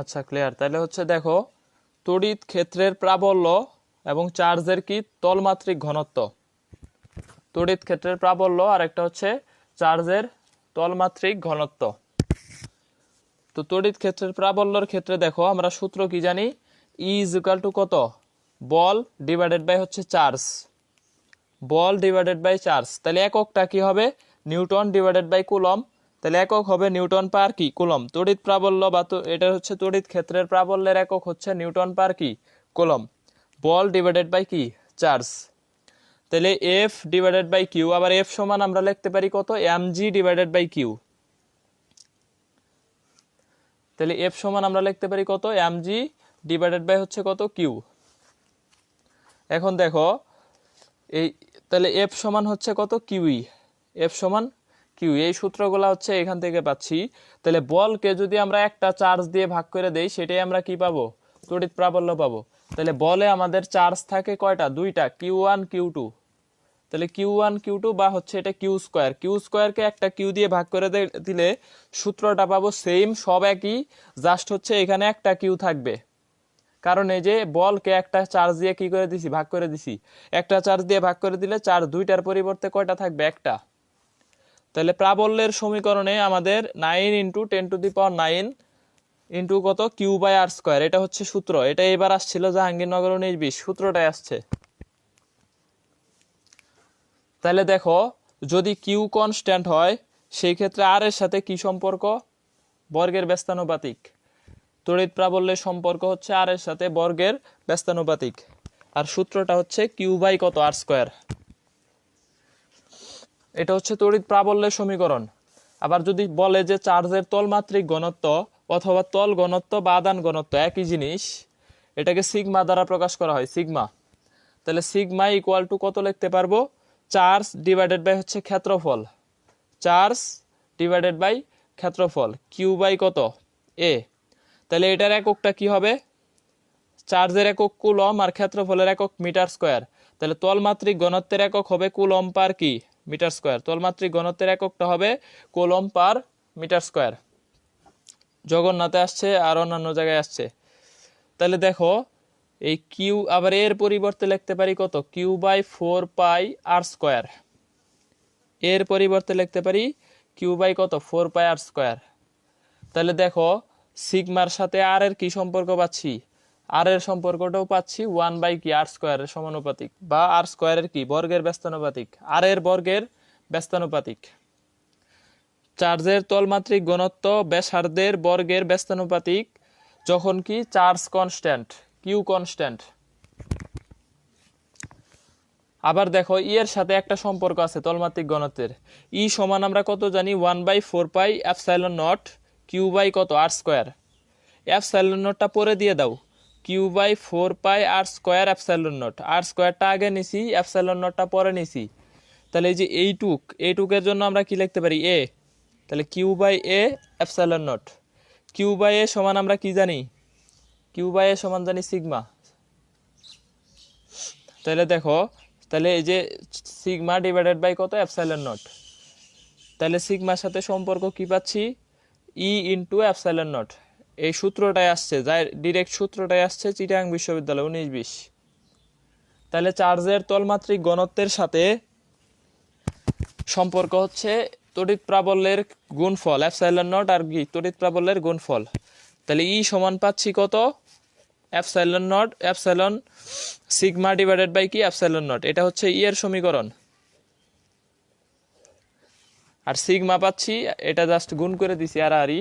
আচ্ছা ক্লিয়ার। তাহলে হচ্ছে দেখো, তড়িৎ ক্ষেত্রের প্রাবল্য এবং চার্জের কি তলমাত্রিক ঘনত্ব। তড়িৎ ক্ষেত্রের প্রাবল্য আর একটা হচ্ছে চার্জের তলমাত্রিক ঘনত্ব। তো তড়িৎ ক্ষেত্রের প্রাবল্যর ক্ষেত্রে দেখো আমরা সূত্র কি জানি, ই ইজ ইকুয়াল টু কত, বল ডিভাইডেড বাই হচ্ছে চার্জ, বল ডিভাইডেড বাই চার্জ। তাহলে এককটা কি হবে, নিউটন ডিভাইডেড বাই কুলম। তাহলে একক হবে নিউটন পার কি কুলম। তড়িৎ প্রাবল্য বা এটা হচ্ছে তড়িৎ ক্ষেত্রের প্রাবল্যের একক হচ্ছে নিউটন পার কি কুলম। বল ডিভাইডেড বাই কি চার্জ। তাহলে এফ ডিভাইডেড বাই কিউ, আবার এফ সমান আমরা লিখতে পারি কত, M G divided by Q. তাহলে এফ সমান আমরা লিখতে পারি কত, এম জি ডিভাইডেড বাই হচ্ছে কত কিউ। এখন দেখো এই, তাহলে এফ সমান হচ্ছে কত কিউই, এফ সমান কিউ। এই সূত্রগুলো হচ্ছে এখান থেকে পাচ্ছি। তাহলে বলকে যদি আমরা একটা চার্জ দিয়ে ভাগ করে দেই, সেটাই আমরা কি পাবো, তড়িৎ প্রাবল্য পাবো। তাহলে বলে আমাদের চার্জ থাকে কয়টা, দুইটা, কিউ ওয়ান কিউ টু। তাহলে কিউ ওয়ান কিউ টু বা হচ্ছে এটা কিউ স্কোয়ার, কিউ স্কোয়ারকে একটা কিউ দিয়ে ভাগ করে দিলে সূত্রটা পাবো সেম, সব একই, জাস্ট হচ্ছে এখানে একটা কিউ থাকবে। কারণ এই যে বলকে একটা চার্জ দিয়ে কি করে দিছি, ভাগ করে দিছি। একটা চার্জ দিয়ে ভাগ করে দিলে চার্জ দুইটার পরিবর্তে কয়টা থাকবে, একটা। তাহলে প্রাবল্যের সমীকরণে আমাদের 9 ইন্টু 10⁹ ইন্টু কত কিউ বাই আর স্কোয়ার, এটা হচ্ছে সূত্র। এটা এবার আসছিল জাহাঙ্গীরনগর 1920, সূত্রটাই আসছে। তাহলে দেখো, যদি কিউ কনস্ট্যান্ট হয় সেই ক্ষেত্রে আর এর সাথে কি সম্পর্ক, বর্গের ব্যস্তানুপাতিক। তড়িৎ প্রাবল্যের সম্পর্ক হচ্ছে আর এর সাথে বর্গের ব্যস্তানুপাতিক। আর সূত্রটা হচ্ছে কিউ বাই কত আর স্কোয়ার। এটা হচ্ছে তড়িৎ প্রাবল্যের সমীকরণ। আবার যদি বলে যে চার্জের তলমাত্রিক ঘনত্ব অথবা তল ঘনত্ব বা আদান ঘনত্ব একই জিনিস, এটাকে সিগমা দ্বারা প্রকাশ করা হয়, সিগমা। তাহলে সিগমা ইকুয়াল টু কত লিখতে পারবো, চার্জ ডিভাইডেড বাই হচ্ছে ক্ষেত্রফল, চার্জ ডিভাইডেড বাই ক্ষেত্রফল, কিউ বাই কত এ। তাহলে এটার এককটা কি হবে, চার্জের একক কুলম আর ক্ষেত্রফলের একক মিটার স্কোয়ার। তাহলে তলমাত্রিক ঘনত্বের একক হবে কুলম পার কি মিটার স্কোয়ার, তলমাত্রিক ঘনত্বের এককটা হবে কুলম পার মিটার স্কোয়ার। জগন্নাথে আসছে আর অন্যান্য জায়গায় আসছে। তাহলে দেখো এই কিউ আবার এর পরিবর্তে লিখতে পারি কত, Q by 4 pi R square. এর পরিবর্তে লিখতে পারি কিউ বাই কত 4 পাই আর স্কোয়ার। তাহলে দেখো সিগমার সাথে আর এর কি সম্পর্ক পাচ্ছি, আর এর সম্পর্কটাও পাচ্ছি 1 বাই কি আর স্কোয়ারের সমানুপাতিক, বা আর স্কোয়ারের কি বর্গের ব্যস্তানুপাতিক, আর এর বর্গের ব্যস্তানুপাতিক। চার্জের তলমাত্রিক ঘনত্ব ব্যাসার্ধের বর্গের ব্যস্তানুপাতিক যখন কি চার্জ কনস্ট্যান্ট, কিউ কনস্ট্যান্ট। আবার দেখো ই এর সাথে একটা সম্পর্ক আছে তলমাত্রিক ঘনত্বের, ই সমান আমরা কত জানি, 1/4 pi epsilon not q by কত আর স্কোয়ার। এপসাইলন নটটা পরে দিয়ে দাও, q by 4 pi R square epsilon not, r স্কোয়ারটা আগে নিছি, এপসাইলন নটটা পরে নিছি। তাহলে এই যে এইটুকের জন্য আমরা কি লিখতে পারি, এ। তাহলে q by a epsilon not, q by a সমান আমরা কি জানি, কিউ বাই এ সমান জানি সিগমা। তাহলে দেখো, তাহলে এই যে সিগমা ডিভাইডেড বাই কত এপসাইলন নট। তাহলে সিগমার সাথে সম্পর্ক কি পাচ্ছি, ই ইন্টু এপসাইলন নট। এই সূত্রটাই আসছে, যাই ডিরেক্ট সূত্রটাই আসছে চিটাগাং বিশ্ববিদ্যালয় 1920। তাহলে চার্জের তলমাত্রিক ঘনত্বের সাথে সম্পর্ক হচ্ছে তড়িৎ প্রাবল্যের গুণফল এপসাইলন নট আর কি তড়িৎ প্রাবল্যের গুণফল। তাহলে ই সমান পাচ্ছি কত, epsilon naught epsilon sigma divided by কি এপসাইলন নট। এটা হচ্ছে ই এর সমীকরণ। আর সিগমা পাচ্ছি, এটা জাস্ট গুণ করে দিছি আর আরই।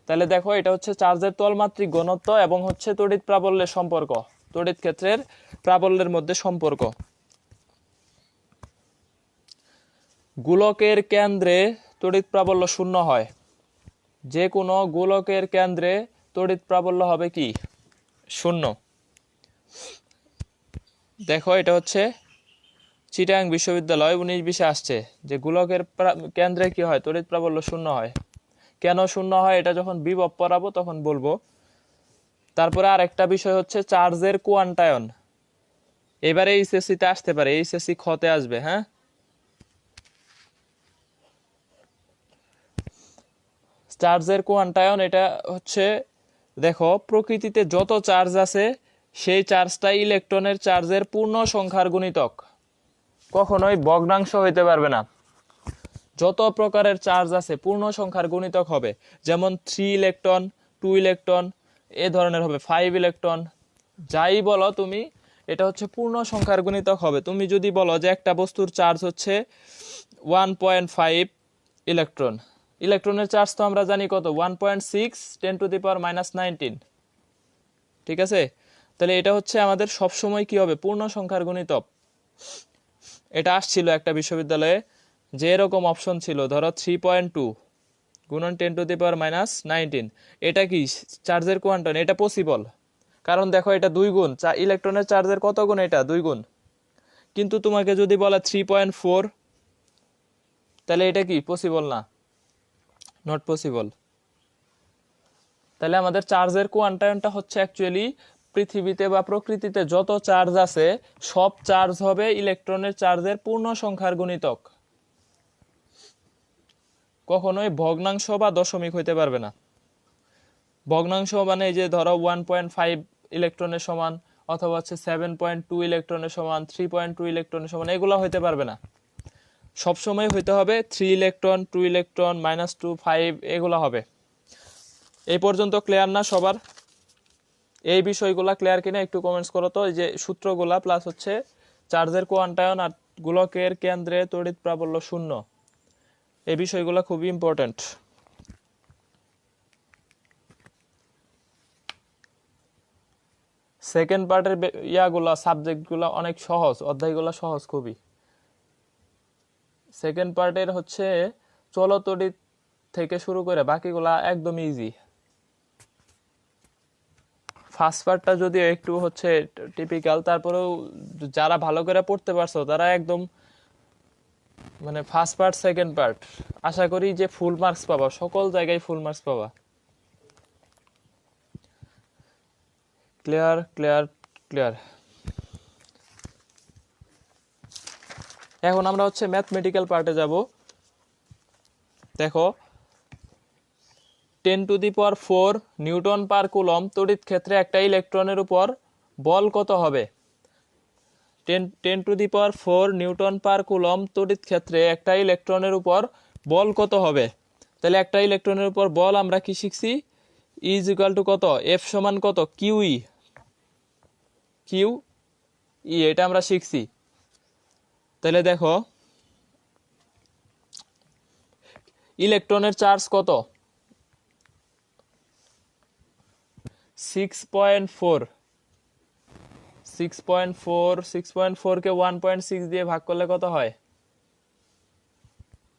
তাহলে দেখো এটা হচ্ছে চার্জের তলমাত্রিক ঘনত্ব এবং হচ্ছে তড়িৎ প্রাবল্যের সম্পর্ক, তড়িৎ ক্ষেত্রের প্রাবল্যের মধ্যে সম্পর্ক। গোলকের কেন্দ্রে তড়িৎ প্রাবল্য শূন্য হয়, যে কোনো গোলকের কেন্দ্রে তড়িৎ প্রাবল্য হবে কি শূন্য। দেখো এটা হচ্ছে চিটাগাং বিশ্ববিদ্যালয় 1920 আসছে যে গোলকের কেন্দ্রে কি হয়, তড়িৎ প্রাবল্য শূন্য হয়। কেন শূন্য হয় এটা যখন বিভব পড়াবো তখন বলবো। তারপরে আরেকটা বিষয় হচ্ছে চার্জের কোয়ান্টায়ন। এবারে এইচএসসি তে আসতে পারে, এইচএসসি খতে আসবে। হ্যাঁ, চার্জের কোয়ান্টায়ন এটা হচ্ছে দেখো প্রকৃতিতে যত চার্জ আছে সেই চার্জটা ইলেকট্রনের চার্জের পূর্ণ সংখ্যার গুণিতক, কখনোই ভগ্নাংশ হইতে পারবে না। যত প্রকারের চার্জ আছে পূর্ণ সংখ্যার গুণিতক হবে, যেমন 3 ইলেকট্রন, 2 ইলেকট্রন, এ ধরনের হবে 5 ইলেকট্রন, যাই বলো তুমি, এটা হচ্ছে পূর্ণ সংখ্যার গুণিতক হবে। তুমি যদি বলো যে একটা বস্তুর চার্জ হচ্ছে 1.5 ইলেকট্রন, ইলেকট্রনের চার্জ তো আমরা জানি কত, 1.6 10⁻⁻19, ঠিক আছে? তাহলে এটা হচ্ছে আমাদের সবসময় কি হবে, পূর্ণ সংখ্যার গুণিতক। এটা আসছিল একটা বিশ্ববিদ্যালয়ে, যে এরকম অপশন ছিল, ধরো 3.2 গুণন 10⁻⁻19, এটা কি চার্জের কোয়ান্টাম? এটা পসিবল, কারণ দেখো এটা 2 গুণ, ইলেকট্রনের চার্জের কত গুণ, এটা 2 গুণ। কিন্তু তোমাকে যদি বলে 3.4, তাহলে এটা কি পসিবল না, নট পসিবল। তাহলে আমাদের চার্জের কোয়ান্টামটা হচ্ছে অ্যাকচুয়ালি পৃথিবীতে বা প্রকৃতিতে যত চার্জ আছে সব চার্জ হবে ইলেকট্রনের চার্জের পূর্ণ সংখ্যার গুণিতক, কখনোই ভগ্নাংশ বা দশমিক হইতে পারবে না। ভগ্নাংশ মানে এই যে ধরো 1.5 ইলেকট্রনের সমান, অথবা হচ্ছে 7.2 ইলেকট্রনের সমান, 3.2 ইলেকট্রনের সমান, এগুলো হইতে পারবে না। সবসময় হইতে হবে 3 ইলেকট্রন, 2 ইলেকট্রন, -2, 5, এগুলো হবে। এই পর্যন্ত ক্লিয়ার না সবার? এই বিষয়গুলা ক্লিয়ার কিনা একটু কমেন্টস করো তো। এই যে সূত্রগুলা প্লাস হচ্ছে চার্জের কোয়ান্টায়ন আর গোলকের কেন্দ্রে তড়িৎ প্রাবল্য 0, এই বিষয়গুলো খুবই ইম্পর্টেন্ট। সেকেন্ড পার্টের ইয়াগুলা সাবজেক্টগুলো অনেক সহজ, অধ্যায়গুলো সহজ খুবই। সেকেন্ড পার্টের হচ্ছে চলতড়িৎ থেকে শুরু করে বাকিগুলা একদম ইজি। ফার্স্ট পার্টটা যদিও একটু হচ্ছে টিপিক্যাল, তারপরেও যারা ভালো করে পড়তে পারছো তারা একদম মানে ফার্স্ট পার্ট সেকেন্ড পার্ট আশা করি যে ফুল মার্কস পাবা, সকল জায়গায় ফুল মার্কস পাবা। Clear clear clear. এখন আমরা হচ্ছে ম্যাথমেটিক্যাল পার্টে যাব। দেখো 10⁴ নিউটন পার কুলম তড়িৎ ক্ষেত্রে একটা ইলেকট্রনের উপর বল কত হবে? 10⁴ নিউটন পার কুলম তড়িৎ ক্ষেত্রে একটা ইলেকট্রনের উপর বল কত হবে? তাহলে একটা ইলেকট্রনের উপর বল আমরা কি শিখছি, ইজ ইকুয়াল টু কত, এফ সমান কত, কিউই, কিউই, এটা আমরা শিখছি। তাহলে দেখো ইলেকট্রনের চার্জ কত, 6.4, 6.4 কে 1.6 দিয়ে ভাগ করলে কত হয়,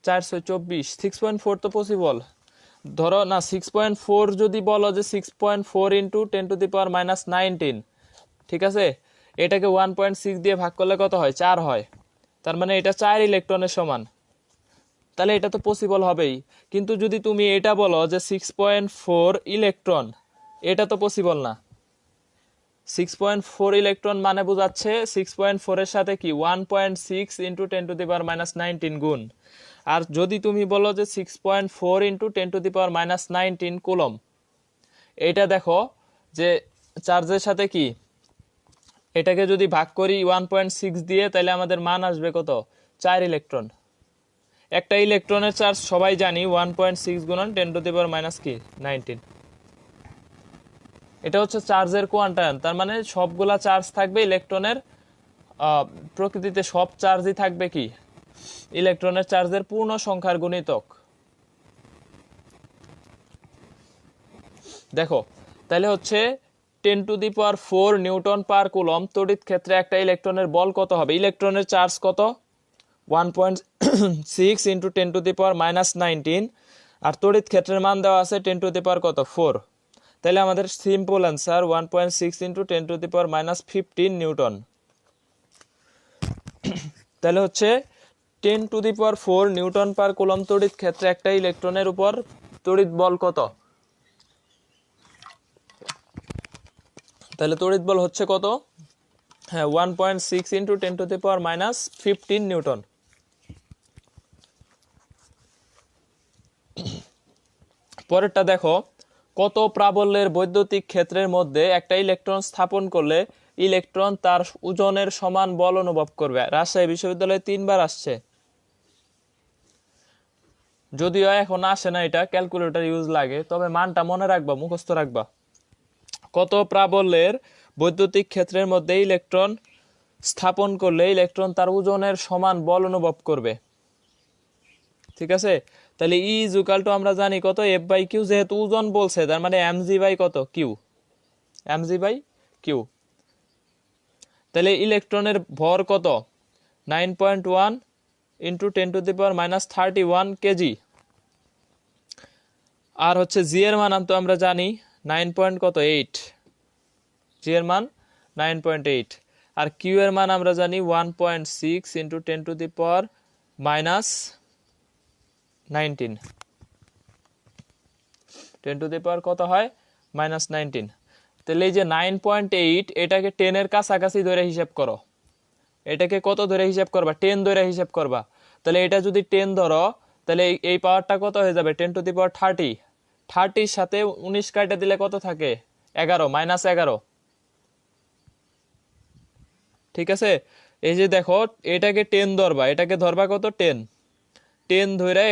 424। 6.4 তো পসিবল, ধরো না 6.4 যদি বলো যে 6.4 ইন্টু 10⁻⁻19, ঠিক আছে, এটাকে 1.6 দিয়ে ভাগ করলে কত হয়, 4 হয়। তার মানে এটা 4 ইলেকট্রনের সমান, তাহলে এটা তো পসিবল হবেই। কিন্তু যদি তুমি এটা বলো যে 6.4 ইলেকট্রন, এটা তো পসিবল না। 6.4 ইলেকট্রন মানে বোঝাচ্ছে 6.4 এর সাথে কি 1.6 ইন্টু 10⁻⁻19 গুণ। আর যদি তুমি বলো যে 6.4 ইন্টু 10⁻⁻19 কুলম, এটা দেখো যে চার্জের সাথে কি, এটাকে যদি ভাগ করি 1.6 দিয়ে, তাহলে আমাদের মান আসবে কত, 4 ইলেকট্রন। একটা ইলেকট্রনের চার্জ সবাই জানি 1.6 গুণন 10⁻⁻19। এটা হচ্ছে চার্জের কোয়ান্টায়ন, তার মানে সবগুলা চার্জ থাকবে ইলেকট্রনের, প্রকৃতিতে সব চার্জই থাকবে কি, ইলেকট্রনের চার্জের পূর্ণ সংখ্যার গুণিতক। দেখো তাহলে হচ্ছে 10⁴ নিউটন পার কুলম তড়িৎ ক্ষেত্রে একটা ইলেকট্রনের বল কত হবে, ইলেকট্রনের চার্জ কত, 1.6 ইন্টু 10⁻⁻19, আর তড়িৎ ক্ষেত্রের মান দেওয়া আছে 10⁴ তাহলে আমাদের সিম্পল অ্যান্সার 1.6 ইন্টু 10⁻⁻15 নিউটন। তাহলে হচ্ছে 10⁴ নিউটন পার কুলম তড়িৎ ক্ষেত্রে একটা ইলেকট্রনের উপর তড়িৎ বল কত, তাহলে তড়িৎ বল হচ্ছে কত, হ্যাঁ 1.6 ইন্টু 10⁻⁻15 নিউটন। পরেরটা দেখো কত প্রাবল্যের বৈদ্যুতিক ক্ষেত্রের মধ্যে একটা ইলেকট্রন স্থাপন করলে ইলেকট্রন তার ওজনের সমান বল অনুভব করবে? রাজশাহী বিশ্ববিদ্যালয়ে 3বার আসছে, যদিও এখন আসে না, এটা ক্যালকুলেটর ইউজ লাগে, তবে মানটা মনে রাখবা, মুখস্থ রাখবা। কত প্রাবল্যের বৈদ্যুতিক ক্ষেত্রের মধ্যে ইলেকট্রন স্থাপন করলে ইলেকট্রন তার ওজনের সমান বল অনুভব করবে? ঠিক আছে, তাহলে ই ইকুয়াল টু আমরা জানি কত, এফ বাই কিউ, যেহেতু ওজন বলছে তার মানে এমজি বাই কত, কিউ, এমজি বাই কিউ। তাহলে ইলেকট্রনের ভর কত, 9.1 ইন্টু 10⁻³ কেজি। আর হচ্ছে জি এর মান তো আমরা জানি 9.8, জি এর মান 9.8, আর কিউ এর মান আমরা জানি 1.6 ইন্টু 10⁻19, 10 কত হয়, -19। তাহলে এই যে 9.8, এটাকে 10-এর কাছাকাছি ধরে হিসাব করো, এটাকে কত ধরে হিসাব করবা, 10 ধরে হিসাব করবা। তাহলে এটা যদি 10 ধরো, তাহলে এই পাওয়ারটা কত হয়ে যাবে, 10⁻30, 30-র সাথে 19 কাটা দিলে কত থাকে, 11, -11। ঠিক আছে, এই যে দেখো, এটাকে 10 ধরবা, এটাকে ধরবা কত, 10 ধরে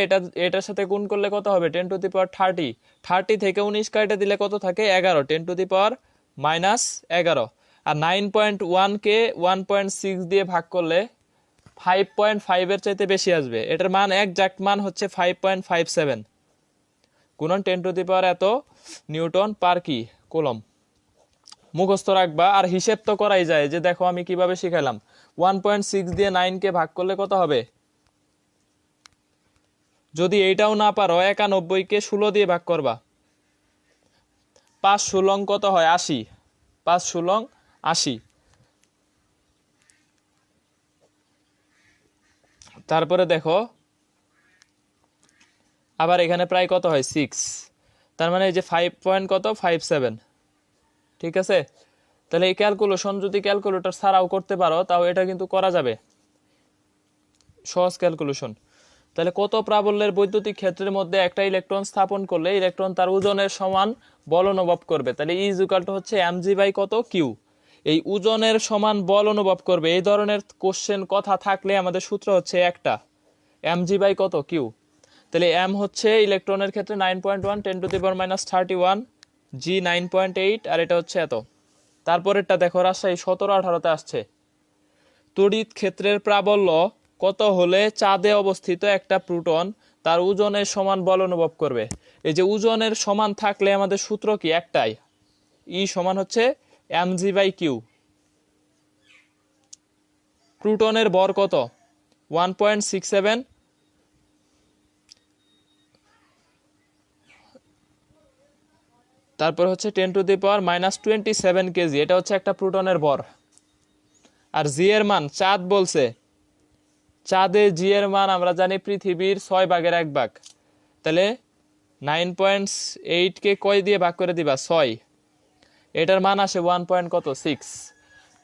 এটার সাথে গুণ করলে কত হবে, 10⁻30, 30 থেকে 19 কাটা দিলে কত থাকে, 11, 10⁻−11। আর 9.1 কে 1.6 দিয়ে ভাগ করলে 5.5 এর চাইতে বেশি আসবে। এটার মান, একজাক্ট মান হচ্ছে 5.57 গুণন 10 এত নিউটন পার কি কুলম্ব। মুখস্থ রাখবা, আর হিসেব তো করাই যায়, যে দেখো আমি কিভাবে শিখাইলাম। 1.6 দিয়ে 9 কে ভাগ করলে কত হবে, যদি এইটাও না পারো 91 কে 16 দিয়ে ভাগ করবা, 5 × 16 কত হয়, 80, 5 × 16 80। তারপরে দেখো আবার এখানে প্রায় কত হয়, 6, তার মানে এই যে 5.57। ঠিক আছে, তাহলে এই ক্যালকুলেশন যদি ক্যালকুলেটর ছাড়াও করতে পারো, তাও এটা কিন্তু করা যাবে, সহজ ক্যালকুলেশন। তাহলে কত প্রাবল্যের বৈদ্যুতিক ক্ষেত্রের মধ্যে একটা ইলেকট্রন স্থাপন করলে ইলেকট্রন তার ওজনের সমান বল অনুভব করবে? তাহলে ই ইকুয়াল টু হচ্ছে এমজি বাই কত, কিউ। এই ওজনের সমান বল অনুভব করবে, এই ধরনের কোশ্চেন কথা থাকলে আমাদের সূত্র হচ্ছে একটা, এমজি বাই কত, কিউ। তাহলে এম হচ্ছে ইলেকট্রনের ক্ষেত্রে 9.1 10⁻31, জি 9.8, আর এটা হচ্ছে এত। তারপরেরটা দেখো, রাজশাহী 17-18-তে আসছে। তড়িৎ ক্ষেত্রের প্রাবল্য কত হলে চাঁদে অবস্থিত একটা প্রোটন তার ওজনের সমান বল অনুভব করবে? এই যে ওজনের সমান থাকলে আমাদের সূত্র কি, একটাই, ই সমান হচ্ছে এমজি বাই কিউ। প্রোটনের ভর কত, 1.67, তারপর হচ্ছে 10⁻27 কেজি, এটা হচ্ছে একটা প্রোটনের ভর। আর জি এর মান, চাঁদ বলছে, চাঁদে জি এর মান আমরা জানি পৃথিবীর 6/1 তাহলে 9.8 কে কয় দিয়ে ভাগ করে দিবা, 6, এটার মান আসে 1.6।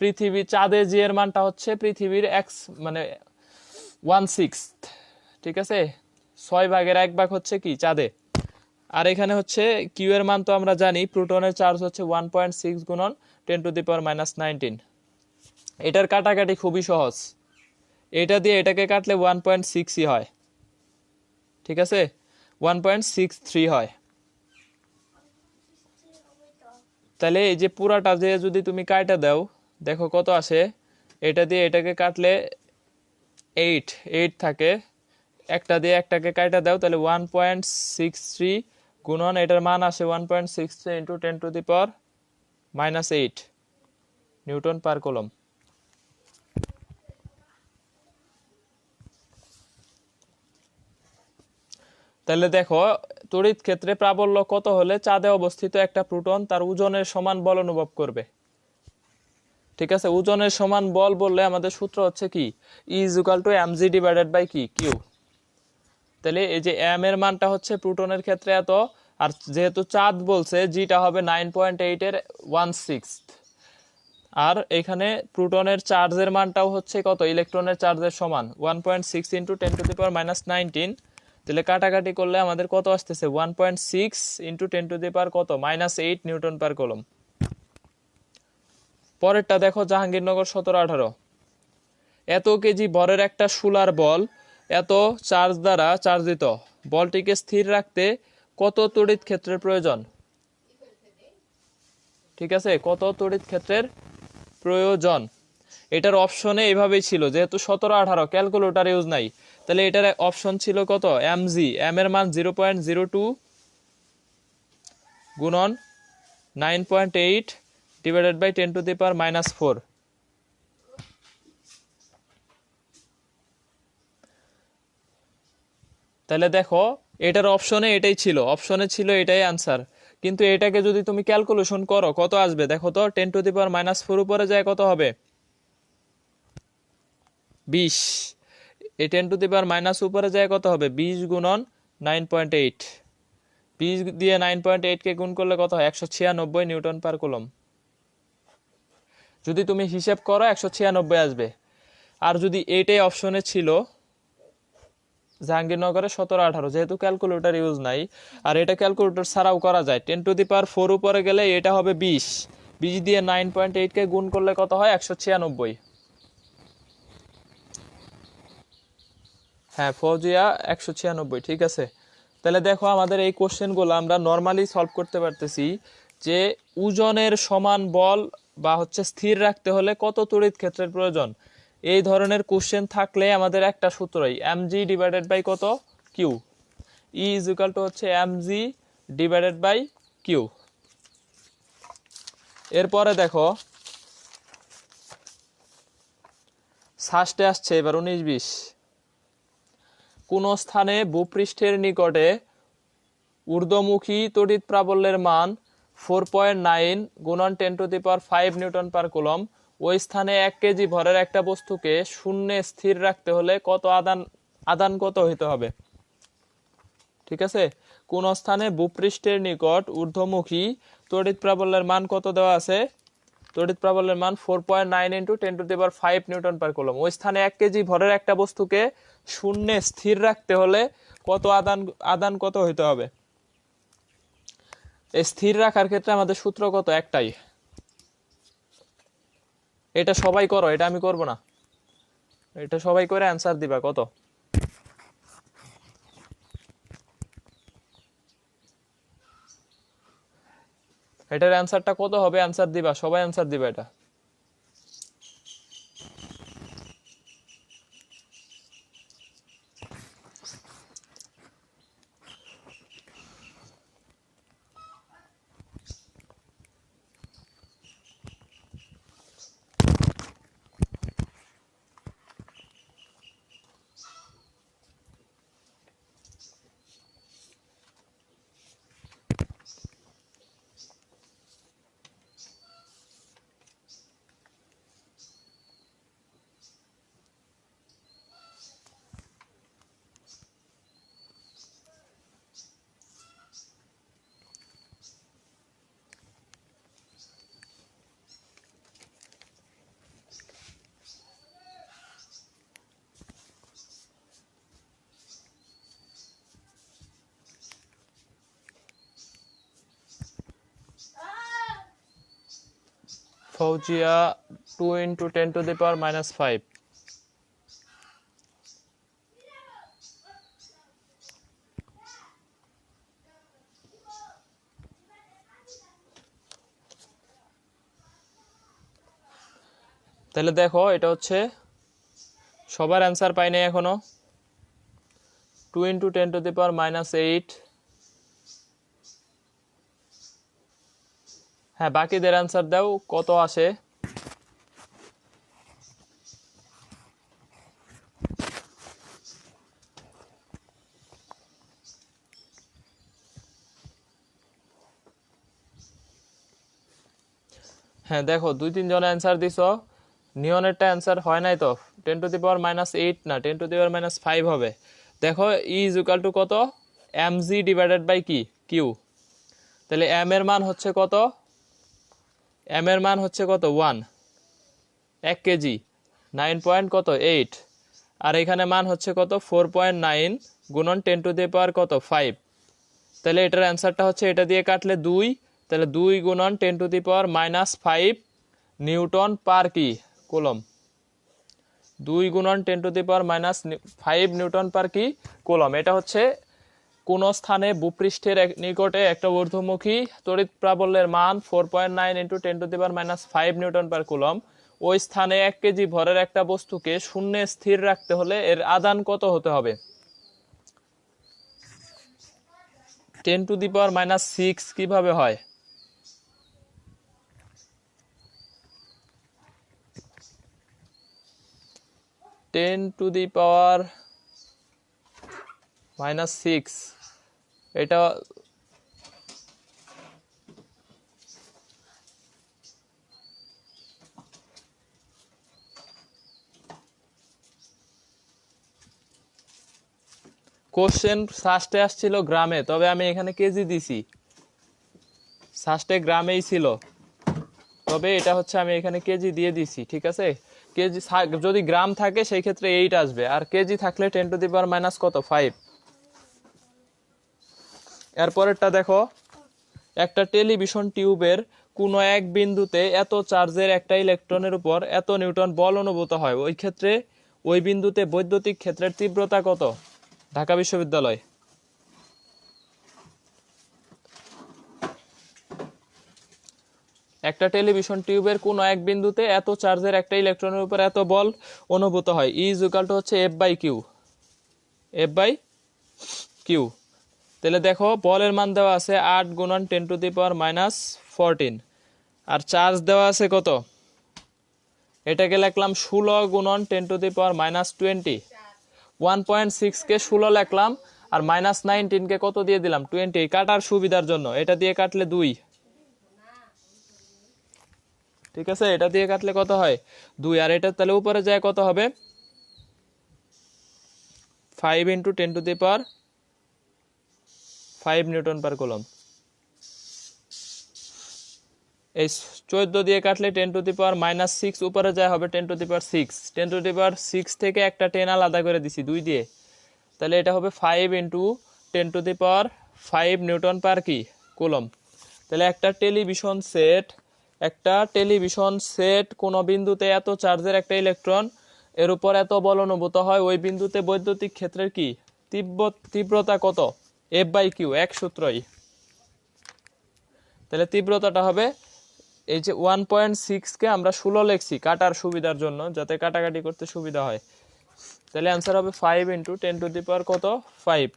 পৃথিবী, চাঁদে জি এর মানটা হচ্ছে পৃথিবীর মানে 1/6, ঠিক আছে, 6/1 হচ্ছে কি চাঁদে। আর এখানে হচ্ছে কিউ এর মান তো আমরা জানি, প্রোটনের চার্জ হচ্ছে 1.6 গুণন 10⁻−19। এটার কাটাকাটি খুবই সহজ, এটা দিয়ে এটাকে কাটলে 1.6ই হয়, ঠিক আছে, 1.63 হয়। তাহলে এই যে পুরাটা যে যদি তুমি কাটা দাও, দেখো কত আসে, এটা দিয়ে এটাকে কাটলে 8 থাকে, একটা দিয়ে একটাকে কাটা দাও, তাহলে 1.63 গুণন এটার মান আসে 1.63 ইন্টু 10⁻−8 নিউটন পার কুলম্ব। তাহলে দেখো, তড়িৎ ক্ষেত্রে প্রাবল্য কত হলে চাঁদে অবস্থিত একটা প্রোটন তার ওজনের সমান বল অনুভব করবে? ঠিক আছে, ওজনের সমান বল বললে আমাদের সূত্র হচ্ছে কি, E equal to M G divided by কি, কিউ। তাহলে এই যে এম এর মানটা হচ্ছে প্রোটনের ক্ষেত্রে এত, আর যেহেতু চাঁদ বলছে, জিটা হবে 9.8 এর 1/6, আর এখানে প্রোটনের চার্জের মানটাও হচ্ছে কত, ইলেকট্রনের চার্জের সমান 1.6 ইন্টু 10⁻−19, তাহলে কাটাকাটি করলে আমাদের কত আসতেছে 1.6 ইন্টু 10⁻⁻ কত -8 নিউটন পার কুলম্ব। পরেরটা দেখো জাহাঙ্গীরনগর 17-18। এত কেজি ভরের একটা সোলার বল এত চার্জ দ্বারা চার্জিত বলটিকে স্থির রাখতে কত তড়িৎ ক্ষেত্রের প্রয়োজন? ঠিক আছে, কত তড়িৎ ক্ষেত্রের প্রয়োজন? এটার অপশনে এভাবেই ছিল, যেহেতু 17-18 ক্যালকুলেটর ইউজ নাই, তাহলে এটার অপশন ছিল কত mg, m এর মান 0.02 গুণন 9.8 ডিভাইডেড বাই 10⁻⁻4। তাহলে দেখো এটার অপশনে এটাই ছিল, অপশনে ছিল এটাই আনসার, কিন্তু এটাকে যদি তুমি ক্যালকুলেশন করো কত আসবে দেখো তো, 10⁻⁻4 উপরে যায় কত হবে 20, এই 10⁻⁻ উপরে যায় কত হবে 20 গুণন 9.8, 20 দিয়ে 9.8 কে গুণ করলে কত হয় 196 নিউটন পার কুলম্ব। যদি তুমি হিসেব করো 196 আসবে। আর যদি এইটাই অপশনে ছিল জাহাঙ্গীরনগরে 17-18, যেহেতু ক্যালকুলেটর ইউজ নাই, আর এটা ক্যালকুলেটর ছাড়াও করা যায়, 10⁻4 উপরে গেলে এটা হবে 20, 20 দিয়ে 9.8 কে গুণ করলে কত হয় 196। হ্যাঁ ফৌজিয়া 196, ঠিক আছে। তাহলে দেখো আমাদের এই কোশ্চেনগুলো আমরা নর্মালি সলভ করতে পারতেছি, যে ওজনের সমান বল বা হচ্ছে স্থির রাখতে হলে কত তড়িৎ ক্ষেত্রের প্রয়োজন। এই ধরনের কোশ্চেন থাকলে আমাদের একটা সূত্রই mg ডিভাইডেড বাই কত Q, E is equal to হচ্ছে mg ডিভাইডেড বাই কিউ। এরপরে দেখো ষষ্ঠে আসছে এবার 19-20। কোন স্থানে ভূপৃষ্ঠের নিকটে ঊর্ধ্বমুখী তড়িৎ প্রাবল্যের মান 4.9 গুণন 10⁵ নিউটন পার কুলম্ব, ওই স্থানে 1 কেজি ভরের একটা বস্তুকে শূন্যে স্থির রাখতে হলে কত আদান কত হইতে হবে? ঠিক আছে, কোন স্থানে ভূপৃষ্ঠের নিকট ঊর্ধ্বমুখী তড়িৎ প্রাবল্যের মান কত দেওয়া আছে? তড়িৎ প্রাবল্যের মান 4.9 ইন্টু 10⁵ নিউটন পার কুলম্ব। ওই স্থানে 1 কেজি ভরের একটা বস্তুকে শূন্যে স্থির রাখতে হলে কত আদান কত হইতে হবে? এই স্থির রাখার ক্ষেত্রে আমাদের সূত্র কত? একটাই। এটা সবাই করো, এটা আমি করব না, এটা সবাই করে অ্যান্সার দিবা কত। এটার অ্যান্সারটা কত হবে অ্যান্সার দিবা, সবাই অ্যান্সার দিবা এটা। ফৌজিয়া 2 ইন্টু 10⁻⁻5। তাহলে দেখো এটা হচ্ছে সবার অ্যান্সার পাই নাই এখনো। 2 ইন্টু 10⁻⁻8। হ্যাঁ বাকিদের অ্যান্সার দাও কত আসে। হ্যাঁ দেখো 2-3 জন অ্যান্সার দিছো, নিয়নেরটা অ্যান্সার হয় নাই তো, 10⁻⁻8 না 10⁻⁻5 হবে। দেখো ই ইজ ইকুয়াল টু কত mg ডিভাইডেড বাই কি কিউ। তাহলে m এর মান হচ্ছে কত, m এর মান হচ্ছে কত 1 কেজি 9 পয়েন্ট কত 8, আর এখানে মান হচ্ছে কত 4.9 গুণন 10⁻⁵ কত 5। তাহলে এটার অ্যান্সারটা হচ্ছে এটা দিয়ে কাটলে 2, তাহলে 2 গুণন 10⁻⁻5 নিউটন পার কি কুলম। 2 গুণন 10⁻⁻5 নিউটন পার কি কুলম। এটা হচ্ছে কোন স্থানে ভূপৃষ্ঠের নিকটে একটা ঊর্ধ্বমুখী তড়িৎ প্রাবল্যের মান 4.9 × 10⁻⁵ নিউটন পার কুলম। ওই স্থানে 1 কেজি ভরের একটা বস্তুকে শূন্যে স্থির রাখতে হলে এর আদান কত হতে হবে? 10⁻⁻6 কিভাবে হয়? (10⁻⁻6) এটা কোশ্চেন ফার্স্টে আসছিল গ্রামে, তবে আমি এখানে কেজি দিছি। ফার্স্টে গ্রামেই ছিল, তবে এটা হচ্ছে আমি এখানে কেজি দিয়ে দিছি, ঠিক আছে। কেজি যদি গ্রাম থাকে সেই ক্ষেত্রে 8 আসবে, আর কেজি থাকলে 10⁻⁻ কত 5। এরপরেরটা দেখো, একটা টেলিভিশন টিউবের কোনো এক বিন্দুতে এত চার্জের একটা ইলেকট্রনের উপর এত নিউটন বল অনুভূত হয়, ওই ক্ষেত্রে ওই বিন্দুতে বৈদ্যুতিক ক্ষেত্রের তীব্রতা কত? ঢাকা বিশ্ববিদ্যালয়। একটা টেলিভিশন টিউবের কোনো এক বিন্দুতে এত চার্জের একটা ইলেকট্রনের উপর এত বল অনুভূত হয়, E = হচ্ছে F/Q। F/Q। তাহলে দেখো বলের মান দেওয়া আছে 8 গুণন 10⁻⁻14, আর চার্জ দেওয়া আছে কত? এটাকে লিখলাম 16 গুণন 10⁻⁻20। 1.6 কে 16 লিখলাম, আর -19 কে কত দিয়ে দিলাম 20, কাটার সুবিধার জন্য। এটা দিয়ে কাটলে 2, ঠিক আছে। এটা দিয়ে কাটলে কত হয় 2, আর এটা তাহলে উপরে যায় কত হবে 5 × 10⁻5 নিউটন পার কুলম। এই 14 দিয়ে কাটলে 10⁻⁻6 উপরে যায় হবে 10⁻6। 10⁻6 থেকে একটা 10 আলাদা করে দিছি 2 দিয়ে, তাহলে এটা হবে 5 × 10⁻5 নিউটন পার কি কুলম। তাহলে একটা টেলিভিশন সেট কোন বিন্দুতে এত চার্জের একটা ইলেকট্রন এর উপর এত বল অনুভূত হয়, ওই বিন্দুতে বৈদ্যুতিক ক্ষেত্রের কি তীব্রতা কত? F/Q, এক সূত্রই। তাহলে তীব্রতাটা হবে, এই যে 1.6 কে আমরা 16 লিখছি কাটার সুবিধার জন্য, যাতে কাটাকাটি করতে সুবিধা হয়। তাহলে आंसर হবে 5 × 10⁻5 কত 5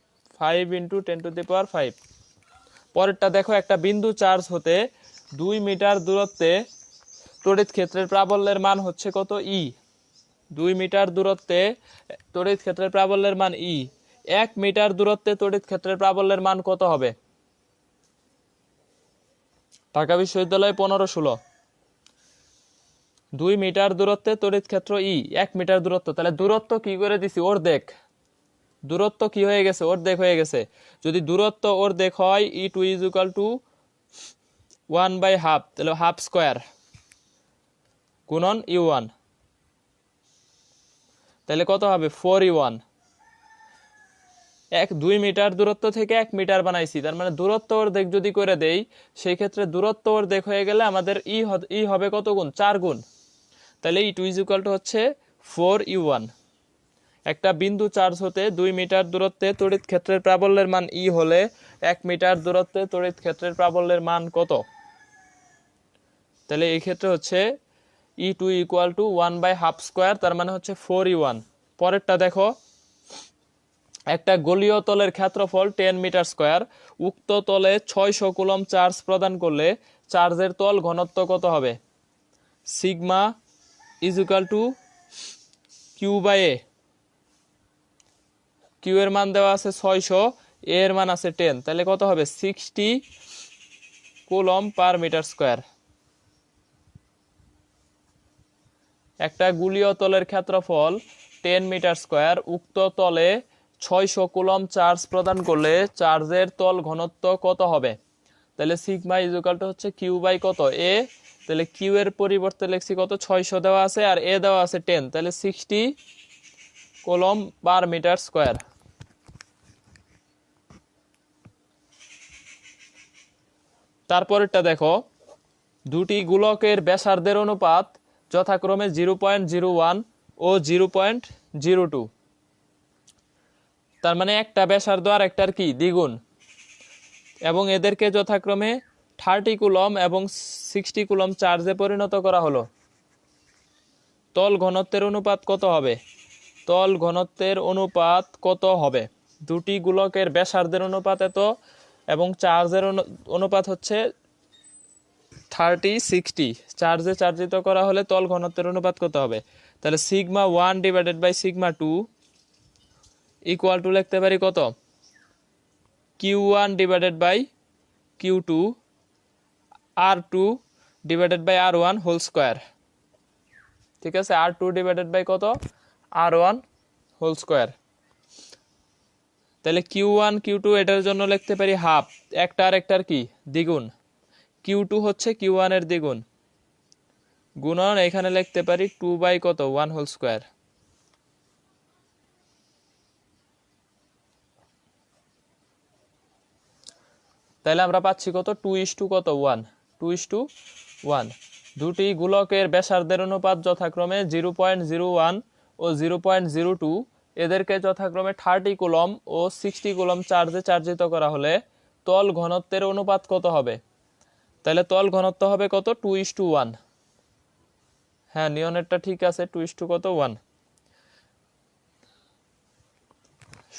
× 10⁻5। পরেরটা দেখো, একটা বিন্দু চার্জ হতে 2 মিটার দূরত্বে তড়িৎ ক্ষেত্রের প্রাবল্যের মান হচ্ছে কত E। 2 মিটার দূরত্বে তড়িৎ ক্ষেত্রের প্রাবল্যের মান E। 1 মিটার দূরত্বে তড়িৎ ক্ষেত্রের প্রাবল্যের মান কত হবে? ঢাকা বিশ্ববিদ্যালয় 15-16। 2 মিটার দূরত্বে তড়িৎ ক্ষেত্র E, 1 মিটার দূরত্ব। তাহলে দূরত্ব কি করে দিছি? অর্ধেক। দূরত্ব কি হয়ে গেছে? অর্ধেক হয়ে গেছে। যদি দূরত্ব অর্ধেক হয়, E2 = 1/2, তাহলে হাফ স্কয়ার গুণন U1, তাহলে কত হবে 4U1। 2 মিটার দূরত্ব থেকে 1 মিটার বানাইছি, তার মানে দূরত্ব অর্ধেক যদি করে দেই, সেই ক্ষেত্রে দূরত্ব অর্ধেক হয়ে গেলে আমাদের ই হবে কত গুণ? 4 গুণ। তাহলে E2 = হচ্ছে 4U1। একটা বিন্দু চার্জ হতে 2 মিটার দূরত্বে তড়িৎ ক্ষেত্রের প্রাবল্যের মান E হলে 1 মিটার দূরত্বে তড়িৎ ক্ষেত্রের প্রাবল্যের মান কত? তাহলে এই ক্ষেত্রে হচ্ছে E2 = 1/2 স্কয়ার, তার মানে হচ্ছে 4U1। পরেরটা দেখো, একটা গোলীয় তলের ক্ষেত্রফল 10 মিটার স্কয়ার, উক্ত তলে 600 কুলম চার্জ প্রদান করলে চার্জের তল ঘনত্ব কত হবে? Sigma = Q/A। Q এর মান দেওয়া আছে 600, A এর মান আছে 10, তাহলে কত হবে 60 কুলম পার মিটার স্কয়ার। একটা গোলীয় তলের ক্ষেত্রফল 10 মিটার স্কয়ার, উক্ত তলে 600 কুলম চার্জ প্রদান করলে চার্জের তল ঘনত্ব কত হবে? তাহলে সিগমা = হচ্ছে Q/A। তাহলে Q এর পরিবর্তে লিখছি কত? 600 দেওয়া আছে, আর A দেওয়া আছে 10, তাহলে 60 কুলম পার মিটার স্কয়ার। তারপরেরটা দেখো, দুটি গোলকের ব্যাসার্ধের অনুপাত যথাক্রমে 0.01 ও 0.02। তার মানে একটা ব্যাসার্ধ আর একটার কি দ্বিগুণ, এবং এদেরকে যথাক্রমে 30 কুলম এবং 60 কুলম চার্জে পরিণত করা হলো। তল ঘনত্বের অনুপাত কত হবে? তল ঘনত্বের অনুপাত কত হবে? দুটি গোলকের ব্যাসার্ধের অনুপাত এত এবং চার্জের অনুপাত হচ্ছে 30-60, চার্জে চার্জিত করা হলে তল ঘনত্বের অনুপাত কত হবে? তাহলে σ1 ডিভাইডেড বাই σ2 ইকুয়াল টু লিখতে পারি কত? Q1 divided by Q2 R2 divided by R1 whole square. ঠিক আছে, R2 ডিভাইডেড বাই কত? R1 whole square. তাহলে Q1 Q2 এটার জন্য লিখতে পারি হাফ, একটা আর একটার কি দ্বিগুণ। Q2 হচ্ছে Q1 এর দ্বিগুণ, গুণন এখানে লিখতে পারি 2 বাই কত? 1 হোল স্কোয়ার। তাহলে আমরা পাচ্ছি কত? 2:1 কত? 1, 2:1। দুটি গোলকের ব্যাসার্ধের অনুপাত যথাক্রমে 0.01 ও 0.02, এদেরকে যথাক্রমে 30 কুলম ও 60 কুলম চার্জে চার্জিত করা হলে তল ঘনত্বের অনুপাত কত হবে? তাহলে তল ঘনত্ব হবে কত? 2:1। হ্যাঁ, নিয়নেরটা ঠিক আছে, 2:1 কত? 1।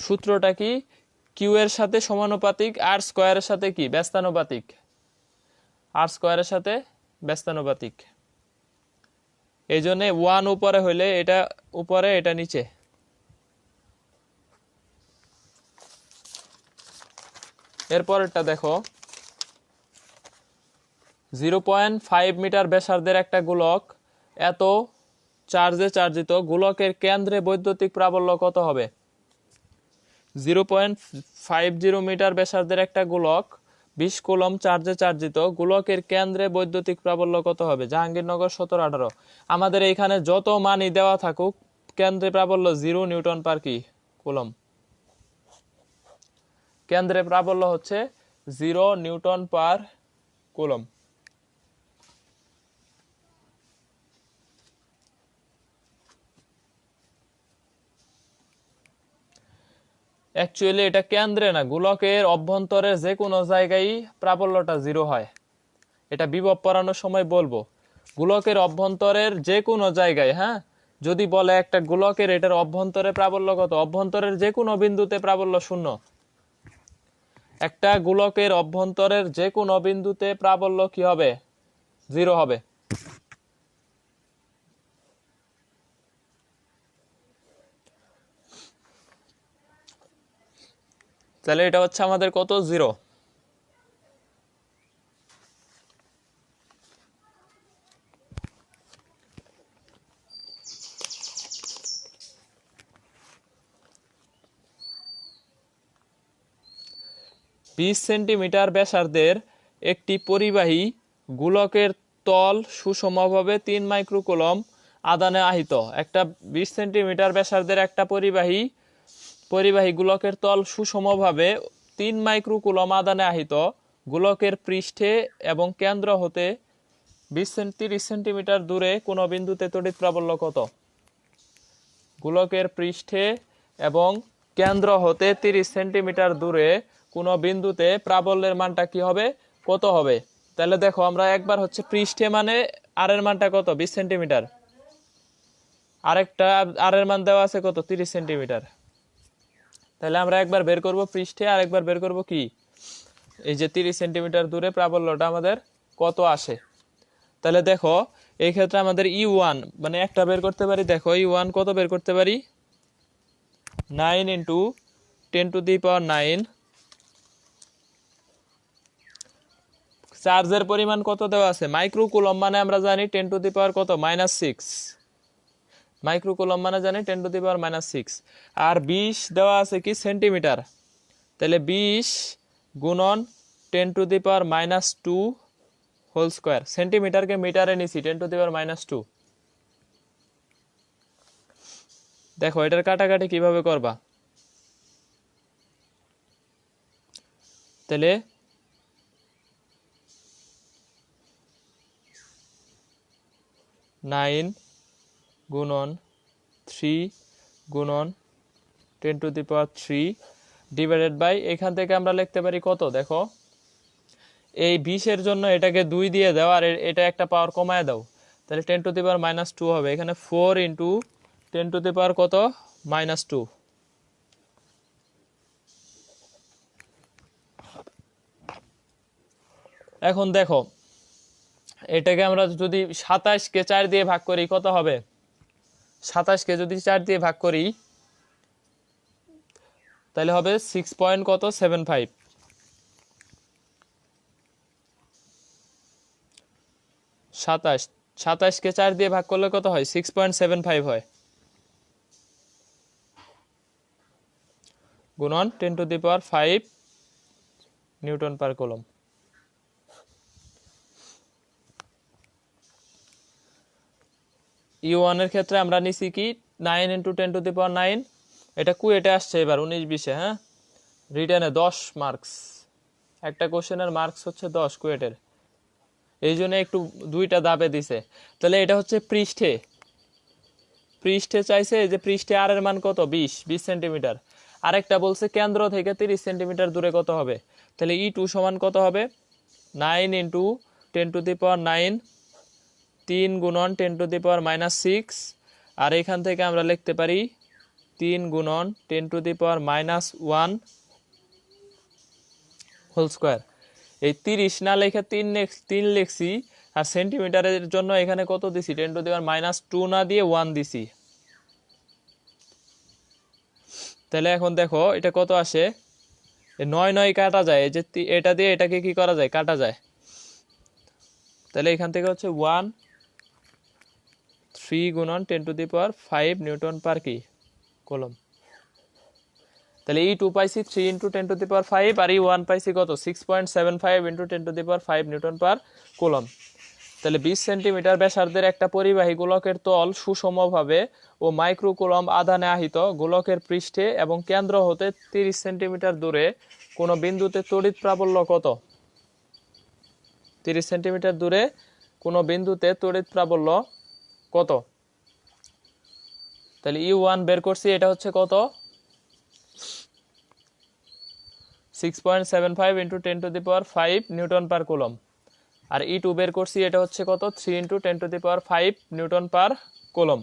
সূত্রটা কি? কিউ এর সাথে সমানুপাতিক, আর স্কয়ারের সাথে কি ব্যস্তানুপাতিক, আর স্কয়ারের সাথে ব্যস্তানুপাতিক। এই জন্য 1 উপরে হইলে এটা উপরে, এটা নিচে। এরপরেরটা দেখো, 0.5 মিটার ব্যাসার্ধের একটা গোলক এত চার্জে চার্জিত, গোলকের কেন্দ্রে বৈদ্যুতিক প্রাবল্য কত হবে? 0.50 মিটার ব্যাসার্ধের একটা গোলক 20 কুলম চার্জে চার্জিত, গোলকের কেন্দ্রে বৈদ্যুতিক প্রাবল্য কত হবে? জাহাঙ্গীরনগর 17-18। আমাদের এইখানে যত মানই দেওয়া থাকুক, কেন্দ্রে প্রাবল্য 0 নিউটন পার কি কুলম। কেন্দ্রে প্রাবল্য হচ্ছে 0 নিউটন পার কুলম। অ্যাকচুয়ালি এটা কেন্দ্রে না, গোলকের অভ্যন্তরে যে কোনো জায়গায় প্রাবল্যটা 0 হয়। এটা বিভব পড়ানোর সময় বলবো। গোলকের অভ্যন্তরের যে কোনো জায়গায়, হ্যাঁ, যদি বলে একটা গোলকের এটার অভ্যন্তরে প্রাবল্য কত, অভ্যন্তরের যে কোনো বিন্দুতে প্রাবল্য 0। একটা গোলকের অভ্যন্তরের যে কোনো বিন্দুতে প্রাবল্য কি হবে? 0 হবে। তাহলে এটা হচ্ছে আমাদের কত? 0। বিশ সেন্টিমিটার ব্যাসার্ধের একটি পরিবাহী গোলকের তল সুষমভাবে 3 মাইক্রোকুলম আদানে আহিত। একটা 20 সেন্টিমিটার ব্যাসার্ধের একটা পরিবাহী গোলকের তল সুষমভাবে 3 মাইক্রোকুলম আদানে আহিত, গোলকের পৃষ্ঠে এবং কেন্দ্র হতে 30 সেন্টিমিটার দূরে কোন বিন্দুতে তড়িৎ প্রাবল্য কত? গোলকের পৃষ্ঠে এবং কেন্দ্র হতে 30 সেন্টিমিটার দূরে কোন বিন্দুতে প্রাবল্যের মানটা কি হবে? কত হবে? তাহলে দেখো, আমরা একবার হচ্ছে পৃষ্ঠে মানে আর এর মানটা কত? 20 সেন্টিমিটার। আরেকটা আর এর মান দেওয়া আছে কত? 30 সেন্টিমিটার। তাহলে আমরা একবার বের করব পৃষ্ঠে, আর একবার বের করব কি এই যে 30 সেন্টিমিটার দূরে প্রাবল্যটা আমাদের কত আসে। তাহলে দেখো, এই ক্ষেত্রে আমাদের E1 মানে একটা বের করতে পারি। দেখো E1 কত বের করতে পারি? 9 × 10⁹। চার্জের পরিমাণ কত দেওয়া আছে? মাইক্রোকুলম মানে আমরা জানি 10⁻, কত? -6। মাইক্রোকুলম মানে জানি 10⁻⁻6। আর 20 দেওয়া আছে কি সেন্টিমিটার। তাহলে 20 গুণন 10⁻² হোল স্কোয়ার। সেন্টিমিটারকে মিটারে নিছি, 10⁻²। দেখো এটার কাটাকাটি কিভাবে করবা। তাহলে 9 গুণন 3 গুণন 10 to the power 3 divided by, এখান থেকে আমরা লিখতে পারি কত দেখো, এই 20 এর জন্য এটাকে 2 দিয়ে দাও আর এটা একটা পাওয়ার কমায় দাও, তাহলে 10 টু দি পাওয়ার -2 হবে। এখানে 4 ইন্টু 10 টু দি পাওয়ার কত, -2। এখন দেখো এটাকে আমরা যদি 27কে 4 দিয়ে ভাগ করি কত হবে, 27কে যদি 4 দিয়ে ভাগ করি তাহলে হবে 6.75। 27কে 4 দিয়ে ভাগ করলে কত হয়, 6.75 হয়, গুণন 10 to the power 5 newton per coulomb. E1 এর ক্ষেত্রে আমরা নিছি কি 9 ইন্টু 10 টু দি পাওয়ার 9, এটা কুয়েটে আসছে এবার 19-20-এ, হ্যাঁ রিটেনে 10 মার্কস, একটা কোশ্চেনের মার্কস হচ্ছে 10 কুয়েটের, এই জন্য একটু দুইটা দাবে দিছে। তাহলে এটা হচ্ছে পৃষ্ঠে, পৃষ্ঠে চাইছে যে পৃষ্ঠে আর এর মান কত, 20 সেন্টিমিটার, আরেকটা বলছে কেন্দ্র থেকে 30 সেন্টিমিটার দূরে কত হবে, তাহলে E2 সমান কত হবে, 9 ইন্টু 10 টু দি পাওয়ার 9, 3 গুণন 10 টু দি পাওয়ার -6, আর এখান থেকে আমরা লিখতে পারি 3 গুণন 10 to the power -1 whole square. এই 30 না লেখে 3 লিখছি, আর সেন্টিমিটারের জন্য এখানে কত দিছি, 10 টু দি পাওয়ার -2 না দিয়ে 1 দিছি। তাহলে এখন দেখো এটা কত আসে, 9 কাটা যায়, এই যে এটা দিয়ে এটাকে কি করা যায়, কাটা যায়, তাহলে এখান থেকে হচ্ছে 3 গুণন 10 to the power 5 newton per কি কুলম। তাহলে E2 পাইছি 3 into 10 to the power 5, R E1 পাইছি কত, 6.75 into 10 to the power 5 newton per coulomb. তাহলে 20 সেন্টিমিটার ব্যাসার্ধের একটা পরিবাহী গোলকের তল সুষমভাবে ও মাইক্রোকুলম আধানে আহিত গোলকের পৃষ্ঠে এবং কেন্দ্র হতে 30 সেন্টিমিটার দূরে কোন বিন্দুতে তড়িৎ প্রাবল্য কত, 30 সেন্টিমিটার দূরে কোন বিন্দুতে তড়িৎ প্রাবল্য কত। তাহলে E1 বের করছি, এটা হচ্ছে কত, 6.75 into 10 to the power 5 newton per coulomb, আর E2 বের করছি, এটা হচ্ছে কত, 3 into 10 to the power 5 newton per coulomb.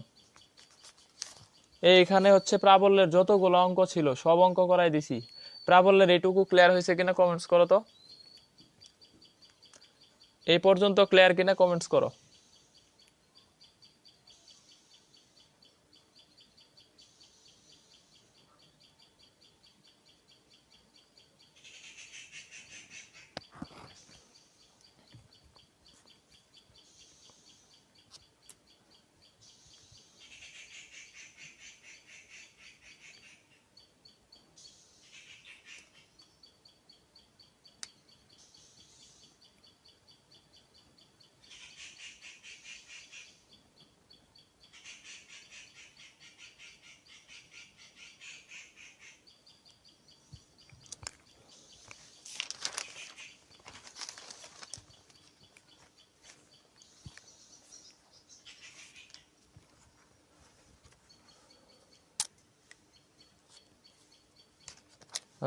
এইখানে হচ্ছে প্রাবল্যের যতগুলো অঙ্ক ছিল সব অঙ্ক করাই দিছি। প্রাবল্যের এইটুকু ক্লিয়ার হয়েছে কিনা কমেন্টস করো তো, এই পর্যন্ত ক্লিয়ার কিনা কমেন্টস করো।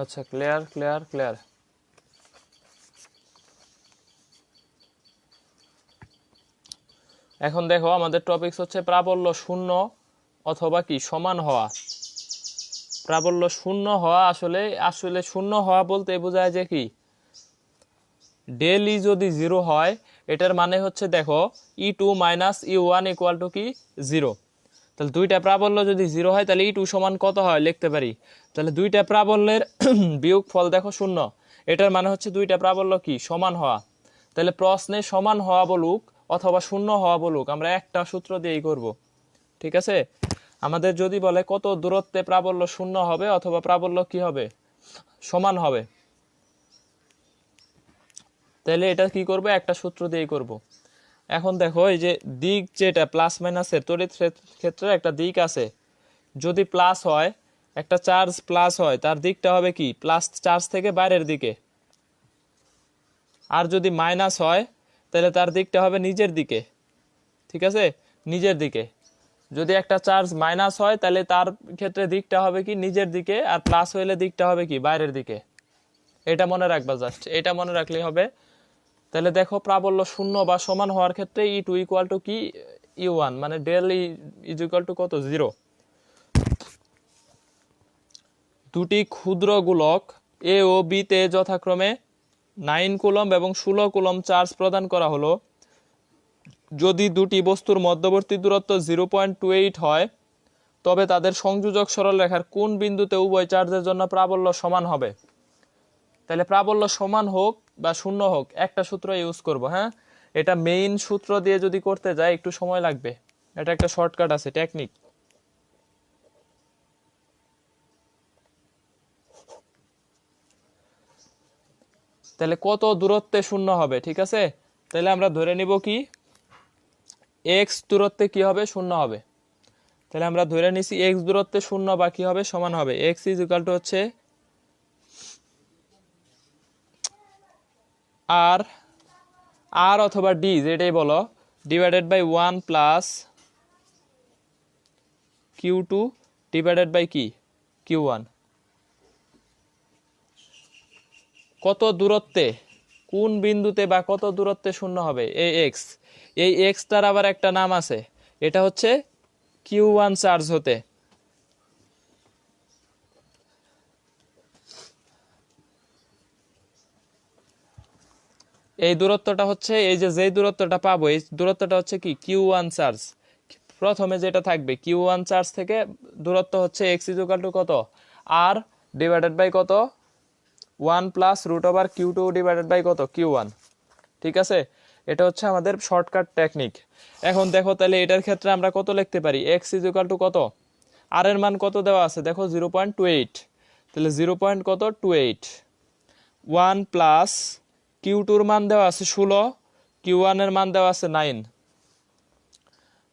আচ্ছা, ক্লিয়ার ক্লিয়ার ক্লিয়ার। এখন দেখো আমাদের টপিকস হচ্ছে প্রাবল্য শূন্য অথবা কি সমান হওয়া। প্রাবল্য শূন্য হওয়া, আসলে আসলে শূন্য হওয়া বলতে বোঝায় যে কি, ডেল ই যদি 0 হয় এটার মানে হচ্ছে দেখো E2 minus E1 equal to কি 0। তাহলে দুইটা প্রাবল্য যদি 0 হয় তাহলে E2 সমান কত হয় লিখতে পারি, তাহলে দুইটা প্রাবল্যের বিয়োগফল দেখো 0, এটার মানে হচ্ছে দুইটা প্রাবল্য কি সমান হওয়া। তাহলে প্রশ্নে সমান হওয়া বলুক অথবা শূন্য হওয়া বলুক, আমরা একটা সূত্র দিয়েই করব, ঠিক আছে। আমাদের যদি বলে কত দূরত্বে প্রাবল্য শূন্য হবে অথবা প্রাবল্য কি হবে, সমান হবে, তাহলে এটা কি করব, একটা সূত্র দিয়েই করব। এখন দেখো এই যে দিক, যেটা প্লাস মাইনাসের তড়িৎ ক্ষেত্রে একটা দিক আছে, যদি প্লাস হয়, একটা চার্জ প্লাস হয় তার দিকটা হবে কি প্লাস চার্জ থেকে বাইরের দিকে, আর যদি মাইনাস হয় তাহলে তার দিকটা হবে নিজের দিকে, ঠিক আছে। নিজের দিকে। যদি একটা চার্জ মাইনাস হয় তাহলে তার ক্ষেত্রে দিকটা হবে কি নিজের দিকে, আর প্লাস হইলে দিকটা হবে কি বাইরের দিকে। এটা মনে রাখবা, জাস্ট এটা মনে রাখলেই হবে। তাহলে দেখো প্রাবল্য শূন্য বা সমান হওয়ার ক্ষেত্রে E2 ইকুয়াল টু কি E1, মানে del E is equal to কত, 0। দুটি ক্ষুদ্র গোলক এ ও বি তে যথাক্রমে 9 কুলম্ব এবং 16 কুলম্ব চার্জ প্রদান করা হলো। যদি দুটি বস্তুর মধ্যবর্তী দূরত্ব 0.28 হয় তবে তাদের সংযোজক সরলরেখার কোন বিন্দুতে উভয় চার্জের জন্য প্রাবল্য সমান হবে। তাহলে প্রাবল্য সমান হোক বা শূন্য হোক একটা সূত্র ইউজ করব। হ্যাঁ, এটা মেইন সূত্র দিয়ে যদি করতে যাই একটু সময় লাগবে, এটা একটা শর্টকাট আছে, টেকনিক। তাহলে কত দূরত্বে শূন্য হবে, ঠিক আছে। তাহলে আমরা ধরে নিব কি এক্স দূরত্বে কি হবে, শূন্য হবে। তাহলে আমরা ধরে নিছি এক্স দূরত্বে শূন্য বা কি হবে, সমান হবে। এক্স ইজ ইকুয়াল টু হচ্ছে আর আর অথবা ডি যেটাই বলো, divided by 1 plus Q2 divided by কি Q1। কত দূরত্বে, কোন বিন্দুতে বা কত দূরত্বে শূন্য হবে, এই এক্স। এই এক্সটার আবার একটা নাম আছে, এটা হচ্ছে Q1 চার্জ হতে। এই দূরত্বটা হচ্ছে, এই যে যেই দূরত্বটা পাবো এই দূরত্বটা হচ্ছে কি Q1 চার্জ। প্রথমে যেটা থাকবে Q1 চার্জ থেকে দূরত্ব হচ্ছে এক্স ইজ ইকুয়াল টু কত, আর ডিভাইডেড বাই কত 1 plus root over Q2 divided by কত Q1। ঠিক আছে, এটা হচ্ছে আমাদের শর্টকাট টেকনিক। এখন দেখো তাহলে এটার ক্ষেত্রে আমরা কত লিখতে পারি, এক্স ইজ ইকুয়াল টু কত, আর এর মান কত দেওয়া আছে দেখো 0.28। তাহলে 0.28 1 প্লাস Q2 এর মান দেওয়া আছে 16, Q1 এর মান দেওয়া আছে 9।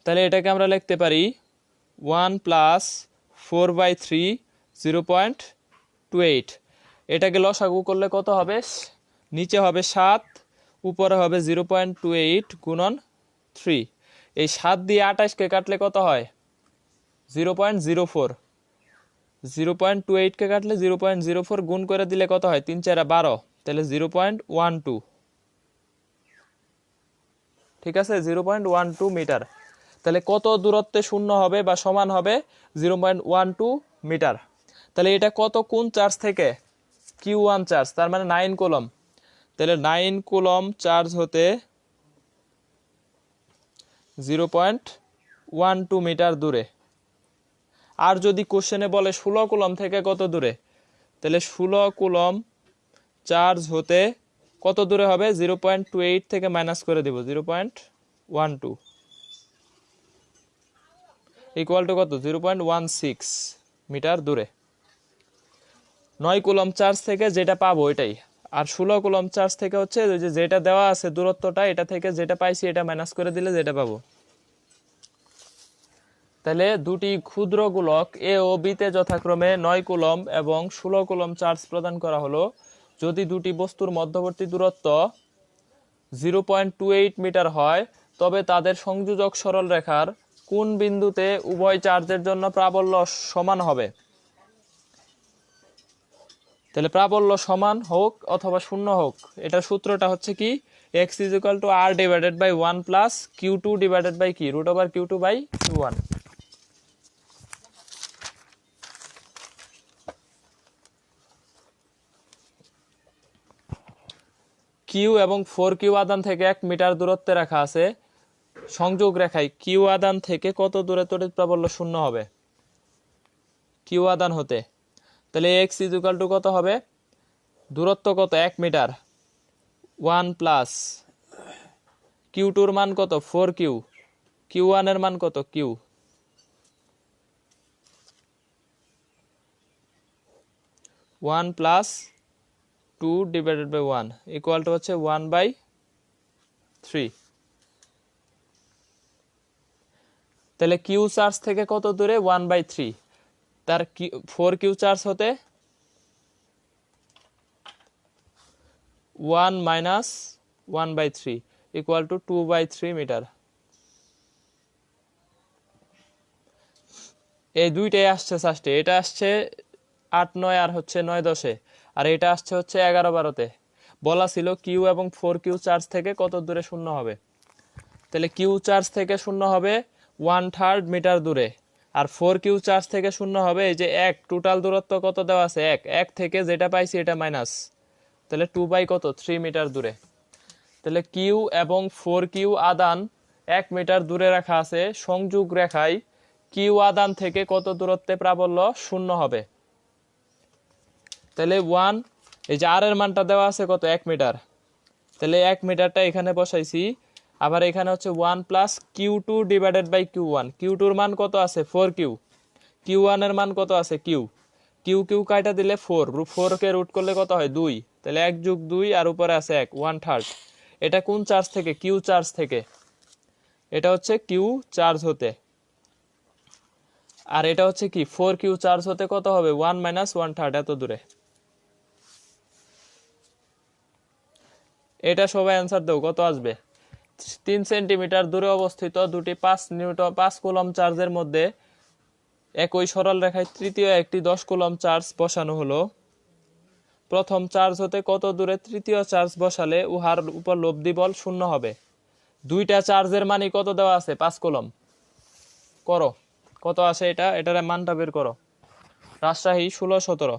তাহলে এটাকে আমরা লিখতে পারি 1 প্লাস 4/3 0.28। এটাকে লসাগু করলে কত হবে, নিচে হবে 7, উপরে হবে 0.28 গুণন 3। এই 7 দিয়ে 28কে কাটলে কত হয় 0.04। 0.28কে কাটলে 0.04 গুণ করে দিলে কত হয় 3 4 12, তাহলে 0.12। ঠিক আছে, 0.12 মিটার। তাহলে কত দূরত্বে শূন্য হবে বা সমান হবে 0.12 মিটার। তাহলে এটা কত কোন চার্জ থেকে, Q1 চার্জ, তার মানে 9 কুলম্ব। তাহলে 9 কুলম্ব চার্জ হতে 0.12 মিটার দূরে। আর যদি কোশ্চেনে বলে 16 কুলম্ব থেকে কত দূরে, তাহলে 16 কুলম্ব চার্জ হতে কত দূরে হবে, 0.28 থেকে মাইনাস করে দিব 0.12 ইকুয়াল টু কত 0.16 মিটার দূরে। 9 কুলম্ব চার্জ থেকে যেটা পাবো এটাই, আর 16 কুলম্ব চার্জ থেকে হচ্ছে যেটা দেওয়া আছে দূরত্বটা, এটা থেকে যেটা পাইছি এটা মাইনাস করে দিলে যেটা পাবো। তাহলে দুটি ক্ষুদ্র গোলক এ ও বি তে যথাক্রমে 9 কুলম্ব এবং 16 কুলম্ব চার্জ প্রদান করা হলো। যদি দুটি বস্তুর মধ্যবর্তী দূরত্ব 0.28 মিটার হয় তবে তাদের সংযোজক সরলরেখার কোন বিন্দুতে উভয় চার্জের জন্য প্রাবল্য সমান হবে। তাহলে প্রাবল্য সমান হোক অথবা শূন্য হোক, এটার সূত্রটা হচ্ছে কি x is equal to r divided by 1 plus Q2 divided by কি root over Q2 by Q1। Q এবং 4Q আদান থেকে 1 মিটার দূরত্বে রাখা আছে সংযোগ রেখায় কিউ আদান থেকে কত দূরে তড়িৎ প্রাবল্য শূন্য হবে কিউ আদান হতে। তাহলে x ইজ ইকুয়াল টু কত হবে, দূরত্ব কত 1 মিটার, 1 প্লাস Q2 এর মান কত 4Q, Q1 এর মান কত Q, 1 plus 2 divided by 1 equal to হচ্ছে 1/3। তাহলে কিউ চার্জ থেকে কত দূরে 1/3, তার 4Q চার্জ হতে 1 মাইনাস 1/3 ইকুয়াল টু 2/3 মিটার। এই দুইটাই আসছে ফার্স্টে, এটা আসছে 8 9 আর হচ্ছে 9 10-এ, আর এটা আসছে হচ্ছে 11 12-তে। বলা ছিল কিউ এবং 4Q চার্জ থেকে কত দূরে শূন্য হবে। তাহলে কিউ চার্জ থেকে শূন্য হবে 1/3 মিটার দূরে, আর 4Q চার্জ থেকে শূন্য হবে এই যে 1, টোটাল দূরত্ব কত দেওয়া আছে 1, 1 থেকে যেটা পাইছি এটা মাইনাস, তাহলে 2 কত 3 মিটার দূরে। তাহলে কিউ এবং 4Q আদান 1 মিটার দূরে রাখা আছে, সংযোগ রেখায় কিউ আদান থেকে কত দূরত্বে প্রাবল্য শূন্য হবে। তাহলে 1, এই যে আর এর মানটা দেওয়া আছে কত 1 মিটার, তাহলে 1 মিটারটা এখানে বসাইছি। আবার এখানে হচ্ছে 1 plus Q2 divided by Q1, Q2 এর মান কত আছে 4Q, Q1 এর মান কত আছে কিউ, কিউ কাটা দিলে 4, 4 কে রুট করলে কত হয় 2, তাহলে 1 + 2 আর উপরে আছে 1, 1/3। এটা কোন চার্জ থেকে, কিউ চার্জ থেকে, এটা হচ্ছে কিউ চার্জ হতে, আর এটা হচ্ছে কি 4Q চার্জ হতে কত হবে 1 - 1/3 এত দূরে। এটা সবাই অ্যান্সার দাও কত আসবে। 3 সেন্টিমিটার দূরে অবস্থিত দুটি 5 কুলম্ব চার্জের মধ্যে একই সরল রেখায় তৃতীয় একটি 10 কুলম্ব চার্জ বসানো হলো। প্রথম চার্জ হতে কত দূরে তৃতীয় চার্জ বসালে উহার উপর লব্ধি বল শূন্য হবে। দুইটা চার্জের মানই কত দেওয়া আছে 5 কুলম্ব। করো কত আসে এটা, এটার মানটা বের করো। রাজশাহী 16 17।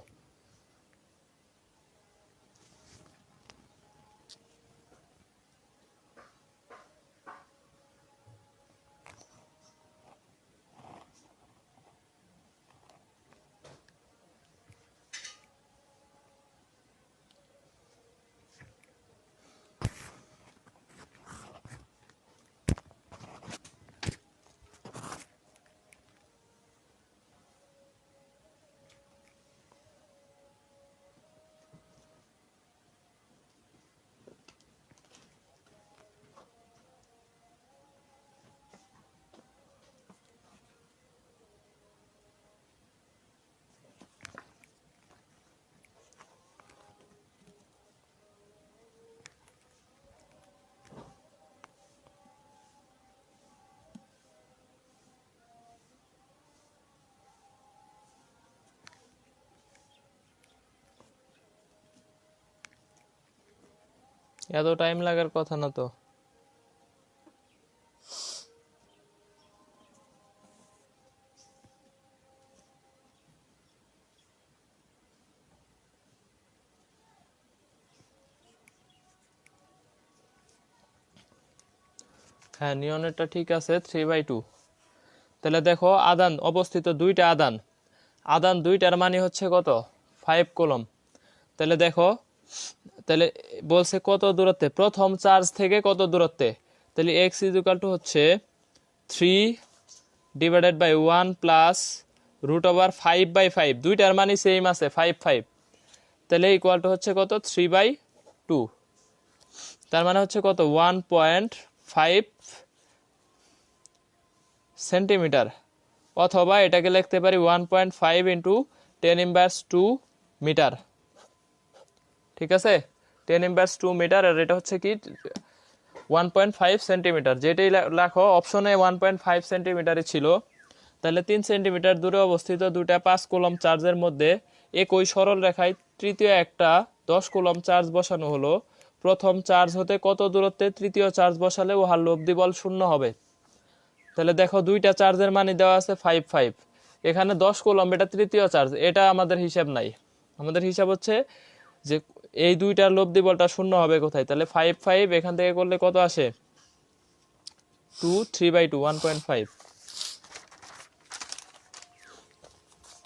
এত টাইম লাগার কথা না তো। হ্যাঁ নিয়নেরটা ঠিক আছে 3/2। তাহলে দেখো আদান অবস্থিত দুইটা আদান, আদান দুইটার মানে হচ্ছে কত 5 কুলম্ব। তাহলে দেখো, তাহলে বলছে কত দূরত্বে, প্রথম চার্জ থেকে কত দূরত্বে, তাহলে x = হচ্ছে 3 ডিভাইডেড বাই 1 প্লাস √5/5, দুইটার মানে সেম আছে 5 5, তাহলে ইকুয়াল টু হচ্ছে কত 3/2, তার মানে হচ্ছে কত 1.5 সেন্টিমিটার, অথবা এটাকে লিখতে পারি 1.5 × 10⁻² মিটার। ঠিক আছে, 10⁻² মিটার, আর এটা হচ্ছে কি 1.5 সেন্টিমিটার, যেটাই লেখো অপশনে 1.5 সেন্টিমিটারই ছিল। তাহলে 3 সেন্টিমিটার দূরে অবস্থিত দুটা 5 কুলম্ব চার্জের মধ্যে একই সরল রেখায় তৃতীয় একটা 10 কুলম্ব চার্জ বসানো হলো। প্রথম চার্জ হতে কত দূরত্বে তৃতীয় চার্জ বসালে উহার লব্ধি বল শূন্য হবে। তাহলে দেখো দুইটা চার্জের মানে দেওয়া আছে 5 5, এখানে 10 কুলম্ব, এটা তৃতীয় চার্জ, এটা আমাদের হিসাব নাই। আমাদের হিসাব হচ্ছে যে এই দুইটার লব্ধি বলটা শূন্য হবে কোথায়, তাহলে 5 5 এখান থেকে করলে কত আসে 2, 3/2, 1.5।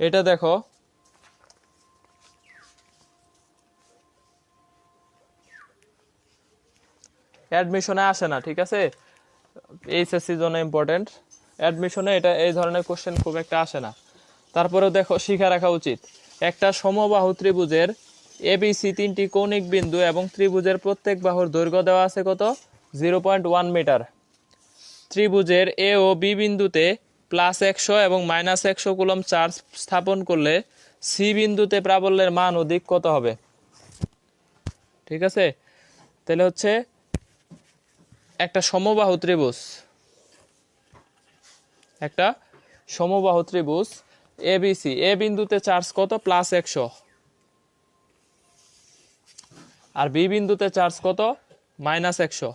এটা দেখো অ্যাডমিশনে আসে না, ঠিক আছে, এইচএসসির জন্য ইম্পর্টেন্ট, অ্যাডমিশনে এটা এই ধরনের কোশ্চেন খুব একটা আসে না। তারপরেও দেখো শিখা রাখা উচিত, একটা সমবাহু ত্রিভুজের এবিসি 3টি কৌণিক বিন্দু এবং ত্রিভুজের প্রত্যেক বাহুর দৈর্ঘ্য দেওয়া আছে কত 0.1 মিটার। ত্রিভুজের এ ও বি বিন্দুতে +100 এবং -100 কুলম্ব চার্জ স্থাপন করলে সি বিন্দুতে প্রাবল্যের মান অধিক কত হবে। ঠিক আছে, তাহলে হচ্ছে একটা সমবাহু ত্রিভুজ, একটা সমবাহু ত্রিভুজ এবিসি, এ বিন্দুতে চার্জ কত +100 আর বি বিন্দুতে চার্জ কত -100।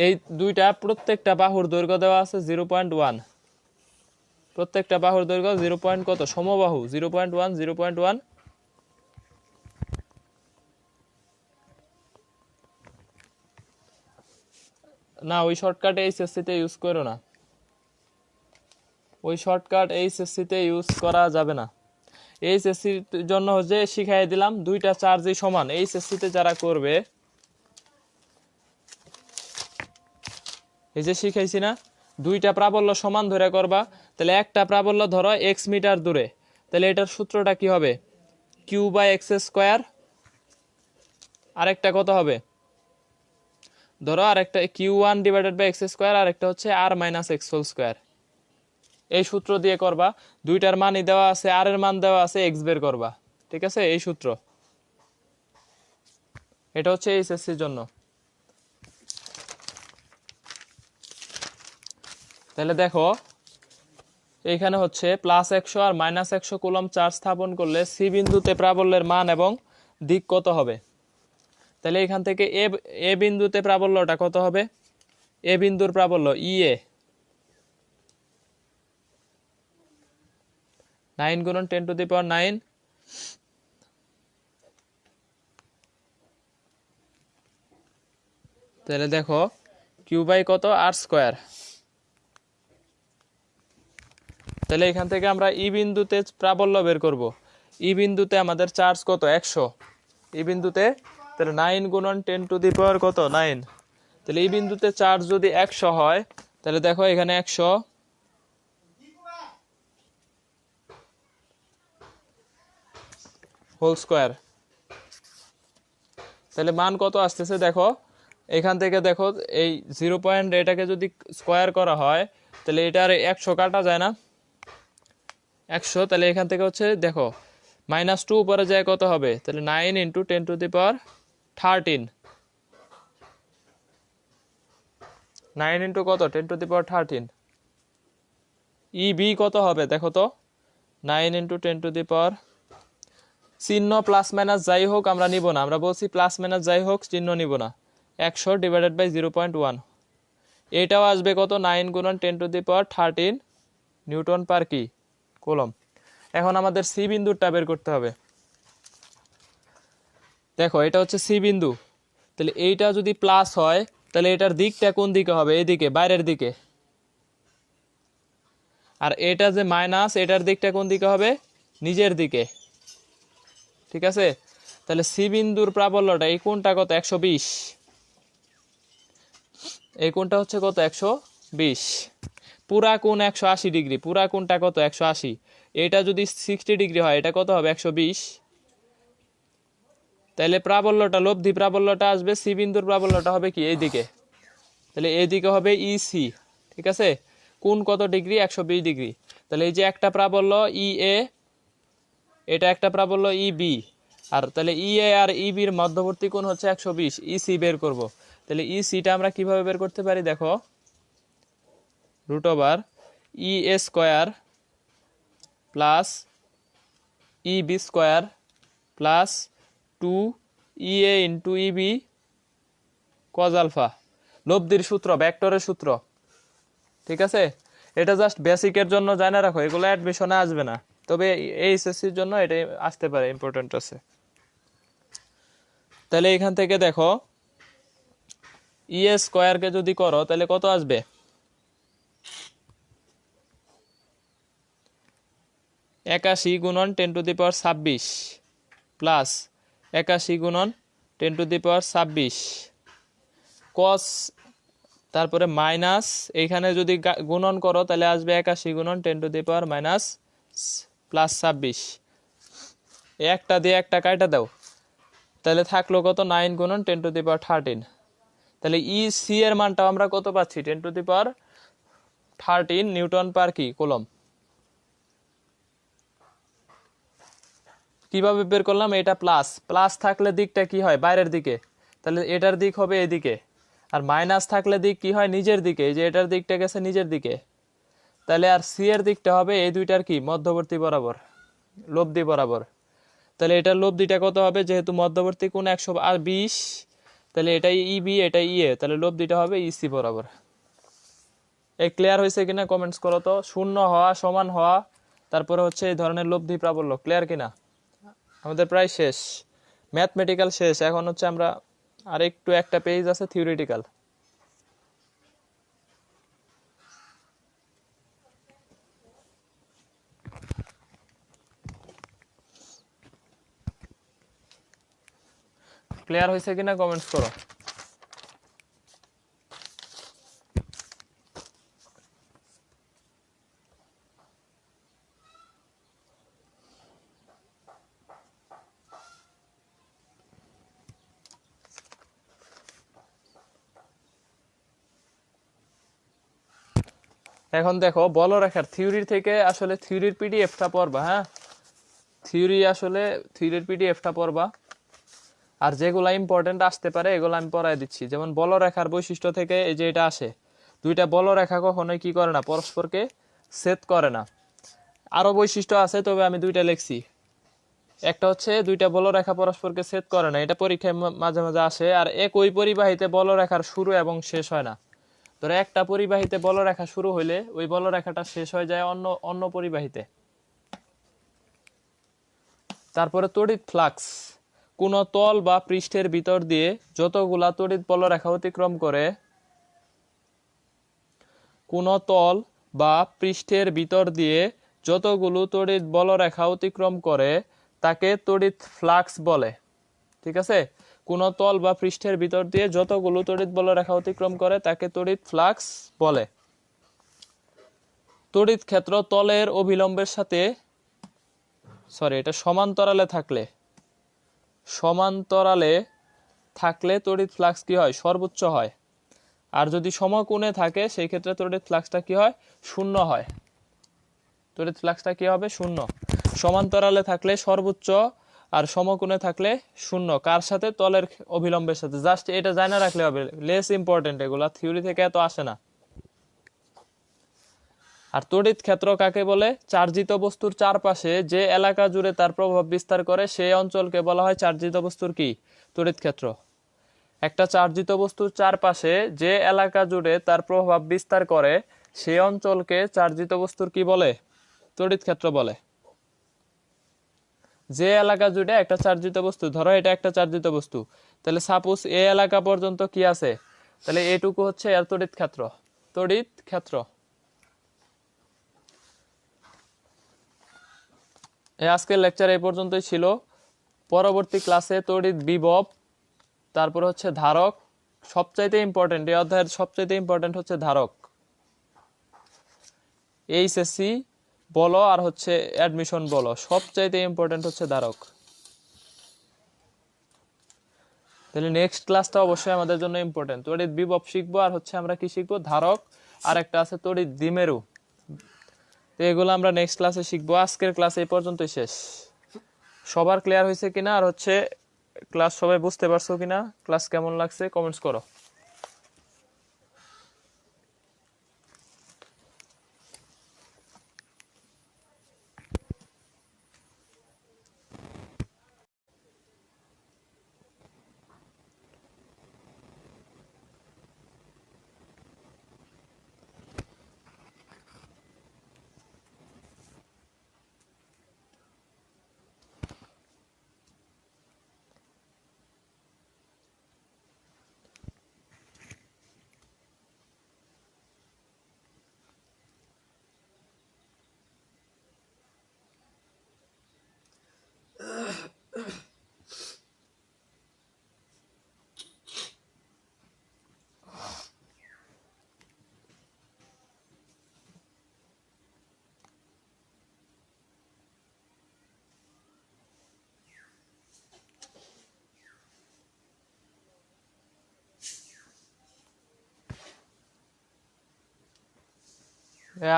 এই দুইটা প্রত্যেকটা বাহুর দৈর্ঘ্য দেওয়া আছে 0.1, প্রত্যেকটা বাহুর দৈর্ঘ্য 0. কত সমবাহু 0.1 0.1। না ওই শর্টকাট এইচএসসি তে ইউজ করো না, ওই শর্টকাট এইচএসসি তে ইউজ করা যাবে না। এইচএসসির জন্য যে শিখাই দিলাম দুইটা চার্জই সমান, এইচএসসি তে যারা করবে এই যে শিখাইছি না দুইটা প্রাবল্য সমান ধরে করবা, তাহলে একটা প্রাবল্য ধরো x মিটার দূরে, তাহলে এটার সূত্রটা কি হবে q/x², আরেকটা কত হবে ধরো আরেকটা q1/x², আর একটা হচ্ছে r - x²। এই সূত্র দিয়ে করবা, দুইটার মানই দেওয়া আছে, r এর মান দেওয়া আছে, x বের করবা, ঠিক আছে এই সূত্র। এটা হচ্ছে এইচএসসির জন্য। তাহলে দেখো এইখানে হচ্ছে +100 আর -100 কুলম্ব চার্জ স্থাপন করলে সি বিন্দুতে প্রাবল্যের মান এবং দিক কত হবে। তাহলে এখান থেকে এ বিন্দুতে প্রাবল্যটা কত হবে, এ বিন্দুর প্রাবল্য ইএ 9 × 10⁹। তাহলে দেখো q/r²। তাহলে এখান থেকে আমরা ই বিন্দুতে প্রাবল্য বের করব। ই বিন্দুতে আমাদের চার্জ কত 100, ই বিন্দুতে, তাহলে 9 × 10⁻, কত 9। তাহলে এই বিন্দুতে চার্জ যদি 100 হয়, তাহলে দেখো এখানে 100 হোল স্কয়ার, তাহলে মান কত আসতেছে দেখো এখান থেকে। দেখো এই 0. এটাকে যদি স্কয়ার করা হয় তাহলে এটার 100 কাটা যায় না 100, তাহলে এখান থেকে হচ্ছে দেখো -2 উপরে যায় কত হবে, তাহলে 9 × 10⁻13, 9 × কত 10⁻13। ইবি কত হবে দেখো তো 9 × 10⁻, চিহ্ন প্লাস মাইনাস যাই হোক আমরা নিব না, আমরা বলছি প্লাস মাইনাস যাই হোক চিহ্ন নিব না, 100/0.1। এটাও আসবে কত 9 × 10⁻13 নিউটন পার কি কুলম্ব। এখন আমাদের সি বিন্দুটা বের করতে হবে। দেখো এটা হচ্ছে সি বিন্দু, তাহলে এইটা যদি প্লাস হয় তাহলে এটার দিকটা কোন দিকে হবে, এদিকে বাইরের দিকে, আর এটা যে মাইনাস এটার দিকটা কোন দিকে হবে নিজের দিকে, ঠিক আছে। তাহলে সি বিন্দুর প্রাবল্যটা এই কোণটা কত 120, এই কোণটা হচ্ছে কত 120, পুরা কোণ 180°, পুরা কোণটা কত 180, এটা যদি 60° হয় এটা কত হবে 120। তাহলে প্রাবল্যটা লব্ধি প্রাবল্যটা আসবে, সি বিন্দুর প্রাবল্যটা হবে কি এইদিকে, তাহলে এইদিকে হবে ইসি, ঠিক আছে। কোণ কত ডিগ্রি 120°, তাহলে এই যে একটা প্রাবল্য ইএ, এটা একটা প্রাবল্য ইবি, আর তাহলে ইএ আর ইবির মধ্যবর্তী কোণ হচ্ছে 120, ইসি বের করব। তাহলে ইসিটা আমরা কিভাবে বের করতে পারি দেখো √EA² plus EB² plus 2EA × EB cos alpha, লব্ধির সূত্র, ভেক্টরের সূত্র, ঠিক আছে। এটা জাস্ট বেসিকের জন্য জানা রাখো, এগুলো অ্যাডমিশনে আসবে না, তবে এইচএসসির জন্য এটা আসতে পারে, ইম্পর্টেন্ট আছে। তাহলে এখান থেকে দেখো EA² কে যদি করো তাহলে কত আসবে, 81 × 10⁻26 প্লাস 81 × 10⁻26 cos, তারপরে মাইনাস, এইখানে যদি গুণন করো তাহলে আসবে 81 × 10⁻26, একটা দিয়ে একটা কাটা দাও, তাহলে থাকলো কত 9 × 10⁻13। তাহলে ই সি এর মানটাও আমরা কত পাচ্ছি 10⁻13 নিউটন পার কি কুলম্ব। কিভাবে বের করলাম, এটা প্লাস, প্লাস থাকলে দিকটা কি হয় বাইরের দিকে, তাহলে এটার দিক হবে এদিকে, আর মাইনাস থাকলে দিক কি হয় নিজের দিকে, এই যে এটার দিকটা গেছে নিজের দিকে, তাহলে আর সি এর দিকটা হবে এই দুইটার কি মধ্যবর্তী বরাবর, লব্ধি বরাবর। তাহলে এটার লব্ধিটা কত হবে, যেহেতু মধ্যবর্তী কোণ 120, তাহলে এটাই ইবি এটাই ইএ, তাহলে লব্ধিটা হবে ইসি বরাবর। এই ক্লিয়ার হয়েছে কিনা কমেন্টস করো তো। শূন্য হওয়া, সমান হওয়া, তারপরে হচ্ছে এই ধরনের লব্ধি প্রাবল্য, ক্লিয়ার কিনা? আমাদের প্রায় শেষ, ম্যাথমেটিক্যাল শেষ। এখন হচ্ছে আমরা আর একটু একটা পেজ আছে থিওরিটিক্যাল। ক্লিয়ার হয়েছে কিনা কমেন্টস করো। এখন দেখো বলরেখার থিওরির থেকে আসলে থিওরির পিডিএফটা পড়বা, হ্যাঁ থিওরির পিডিএফটা পড়বা, আর যেগুলা ইম্পর্টেন্ট আসতে পারে এগুলো আমি পড়াই দিচ্ছি। যেমন বলরেখার বৈশিষ্ট্য থেকে এই যে এটা আসে, দুইটা বলরেখা কখনোই কি করে না, পরস্পরকে ছেদ করে না। আরো বৈশিষ্ট্য আছে, তবে আমি দুইটা লিখছি। একটা হচ্ছে দুইটা বলরেখা পরস্পরকে ছেদ করে না, এটা পরীক্ষায় মাঝে মাঝে আসে। আর একই পরিবাহীতে বলরেখার শুরু এবং শেষ হয় না। ধরো একটা পরিবাহীতে বলরেখা শুরু হইলে ওই বলরেখাটা শেষ হয়ে যায় অন্য অন্য পরিবাহীতে। তারপরে তড়িৎ ফ্লাক্স, কোন তল বা পৃষ্ঠের ভিতর দিয়ে যতগুলা তড়িৎ বলরেখা অতিক্রম করে, কোন তল বা পৃষ্ঠের ভিতর দিয়ে যতগুলো তড়িৎ বলরেখা অতিক্রম করে তাকে তড়িৎ ফ্লাক্স বলে। ঠিক আছে, কোন তল বা পৃষ্ঠের ভিতর দিয়ে যতগুলো তড়িৎ বলরেখা অতিক্রম করে তাকে তড়িৎ ফ্লাক্স বলে। তড়িৎ ক্ষেত্র তলের অভিলম্বের সাথে এটা সমান্তরালে থাকলে তড়িৎ ফ্লাক্স কি হয়, সর্বোচ্চ হয়। আর যদি সমকোণে থাকে সেই ক্ষেত্রে তড়িৎ ফ্লাক্সটা কি হয়, শূন্য হয়। তড়িৎ ফ্লাক্সটা কি হবে, শূন্য। সমান্তরালে থাকলে সর্বোচ্চ, আর সমকোণে থাকলে শূন্য। কার সাথে, তলের অভিলম্বের সাথে। জাস্ট এটা জানা রাখলে হবে, লেস ইম্পর্টেন্ট, এগুলা থিওরি থেকে এত আসে না। আর তড়িৎ ক্ষেত্র কাকে বলে, চার্জিত বস্তুর চারপাশে যে এলাকা জুড়ে তার প্রভাব বিস্তার করে সেই অঞ্চলকে বলা হয় চার্জিত বস্তুর কি, তড়িৎ ক্ষেত্র। একটা চার্জিত বস্তুর চারপাশে যে এলাকা জুড়ে তার প্রভাব বিস্তার করে সেই অঞ্চলকে চার্জিত বস্তুর কি বলে, তড়িৎ ক্ষেত্র বলে। যে এলাকা জুড়ে একটা চার্জিত বস্তু, ধরো এটা একটা চার্জিত বস্তু, তাহলে সাপোজ এই এলাকা পর্যন্ত কি আছে, তাহলে এটুকু হচ্ছে এর তড়িৎ ক্ষেত্র। তড়িৎ ক্ষেত্র। আজকের লেকচার এই পর্যন্তই ছিল। পরবর্তী ক্লাসে তড়িৎ বিভব, তারপর হচ্ছে ধারক, সবচাইতে ইম্পর্টেন্ট, এই অধ্যায়ের সবচাইতে ইম্পর্টেন্ট হচ্ছে ধারক। এইচএসসি বলো আর হচ্ছে অ্যাডমিশন বলো, সবচাইতে ইম্পর্টেন্ট হচ্ছে ধারক। তাহলে নেক্সট ক্লাসটা অবশ্যই আমাদের জন্য ইম্পর্টেন্ট। তড়িৎ বিভব শিখবো, আর হচ্ছে আমরা কি শিখবো, ধারক, আর একটা আছে তড়িৎ দ্বিমেরু। তো এগুলো আমরা নেক্সট ক্লাসে শিখবো। আজকের ক্লাস এই পর্যন্তই শেষ। সবার ক্লিয়ার হয়েছে কিনা, আর হচ্ছে ক্লাস সবাই বুঝতে পারছো কিনা, ক্লাস কেমন লাগছে কমেন্টস করো।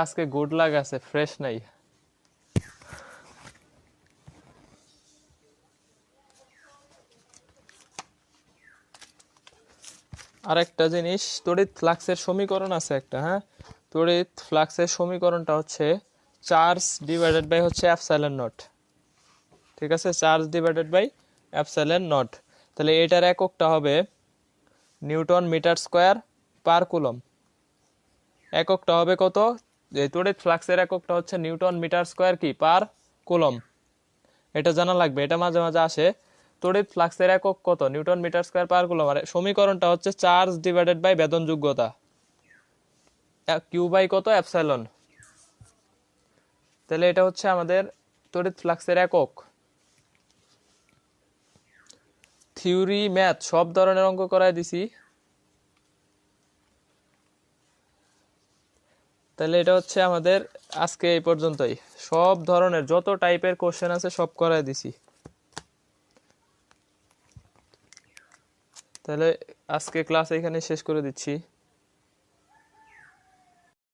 আজকে গুড লাক আছে, ফ্রেশ নাই। আরেকটা জিনিস, তড়িৎ ফ্লাক্সের সমীকরণ আছে একটা, হ্যাঁ। তড়িৎ ফ্লাক্সের সমীকরণটা হচ্ছে চার্জ ডিভাইডেড বাই হচ্ছে এপসাইলন নট। ঠিক আছে, charge divided by epsilon not. তাহলে এটার এককটা হবে newton metre square per coulomb. এককটা হবে কত? যে তড়িৎ ফ্লাক্সের এককটা হচ্ছে নিউটন মিটার স্কোয়ার কি পার কুলম। এটা জানা লাগবে, এটা মাঝে মাঝে আসে। তড়িৎ ফ্লাক্সের একক কত? Newton metre square per coulomb. আর সমীকরণটা হচ্ছে চার্জ ডিভাইডেড বাই বেদন যোগ্যতা, কিউ বাই কত? এপসাইলন। তাহলে এটা হচ্ছে আমাদের তড়িৎ ফ্লাক্সের একক। থিওরি ম্যাথ সব ধরনের অঙ্ক করাই দিছি। তাহলে এটা হচ্ছে আমাদের আজকে এই পর্যন্তই। সব ধরনের যত টাইপের কোশ্চেন আছে সব করাই দিছি। তাহলে আজকে ক্লাস এখানে শেষ করে দিচ্ছি।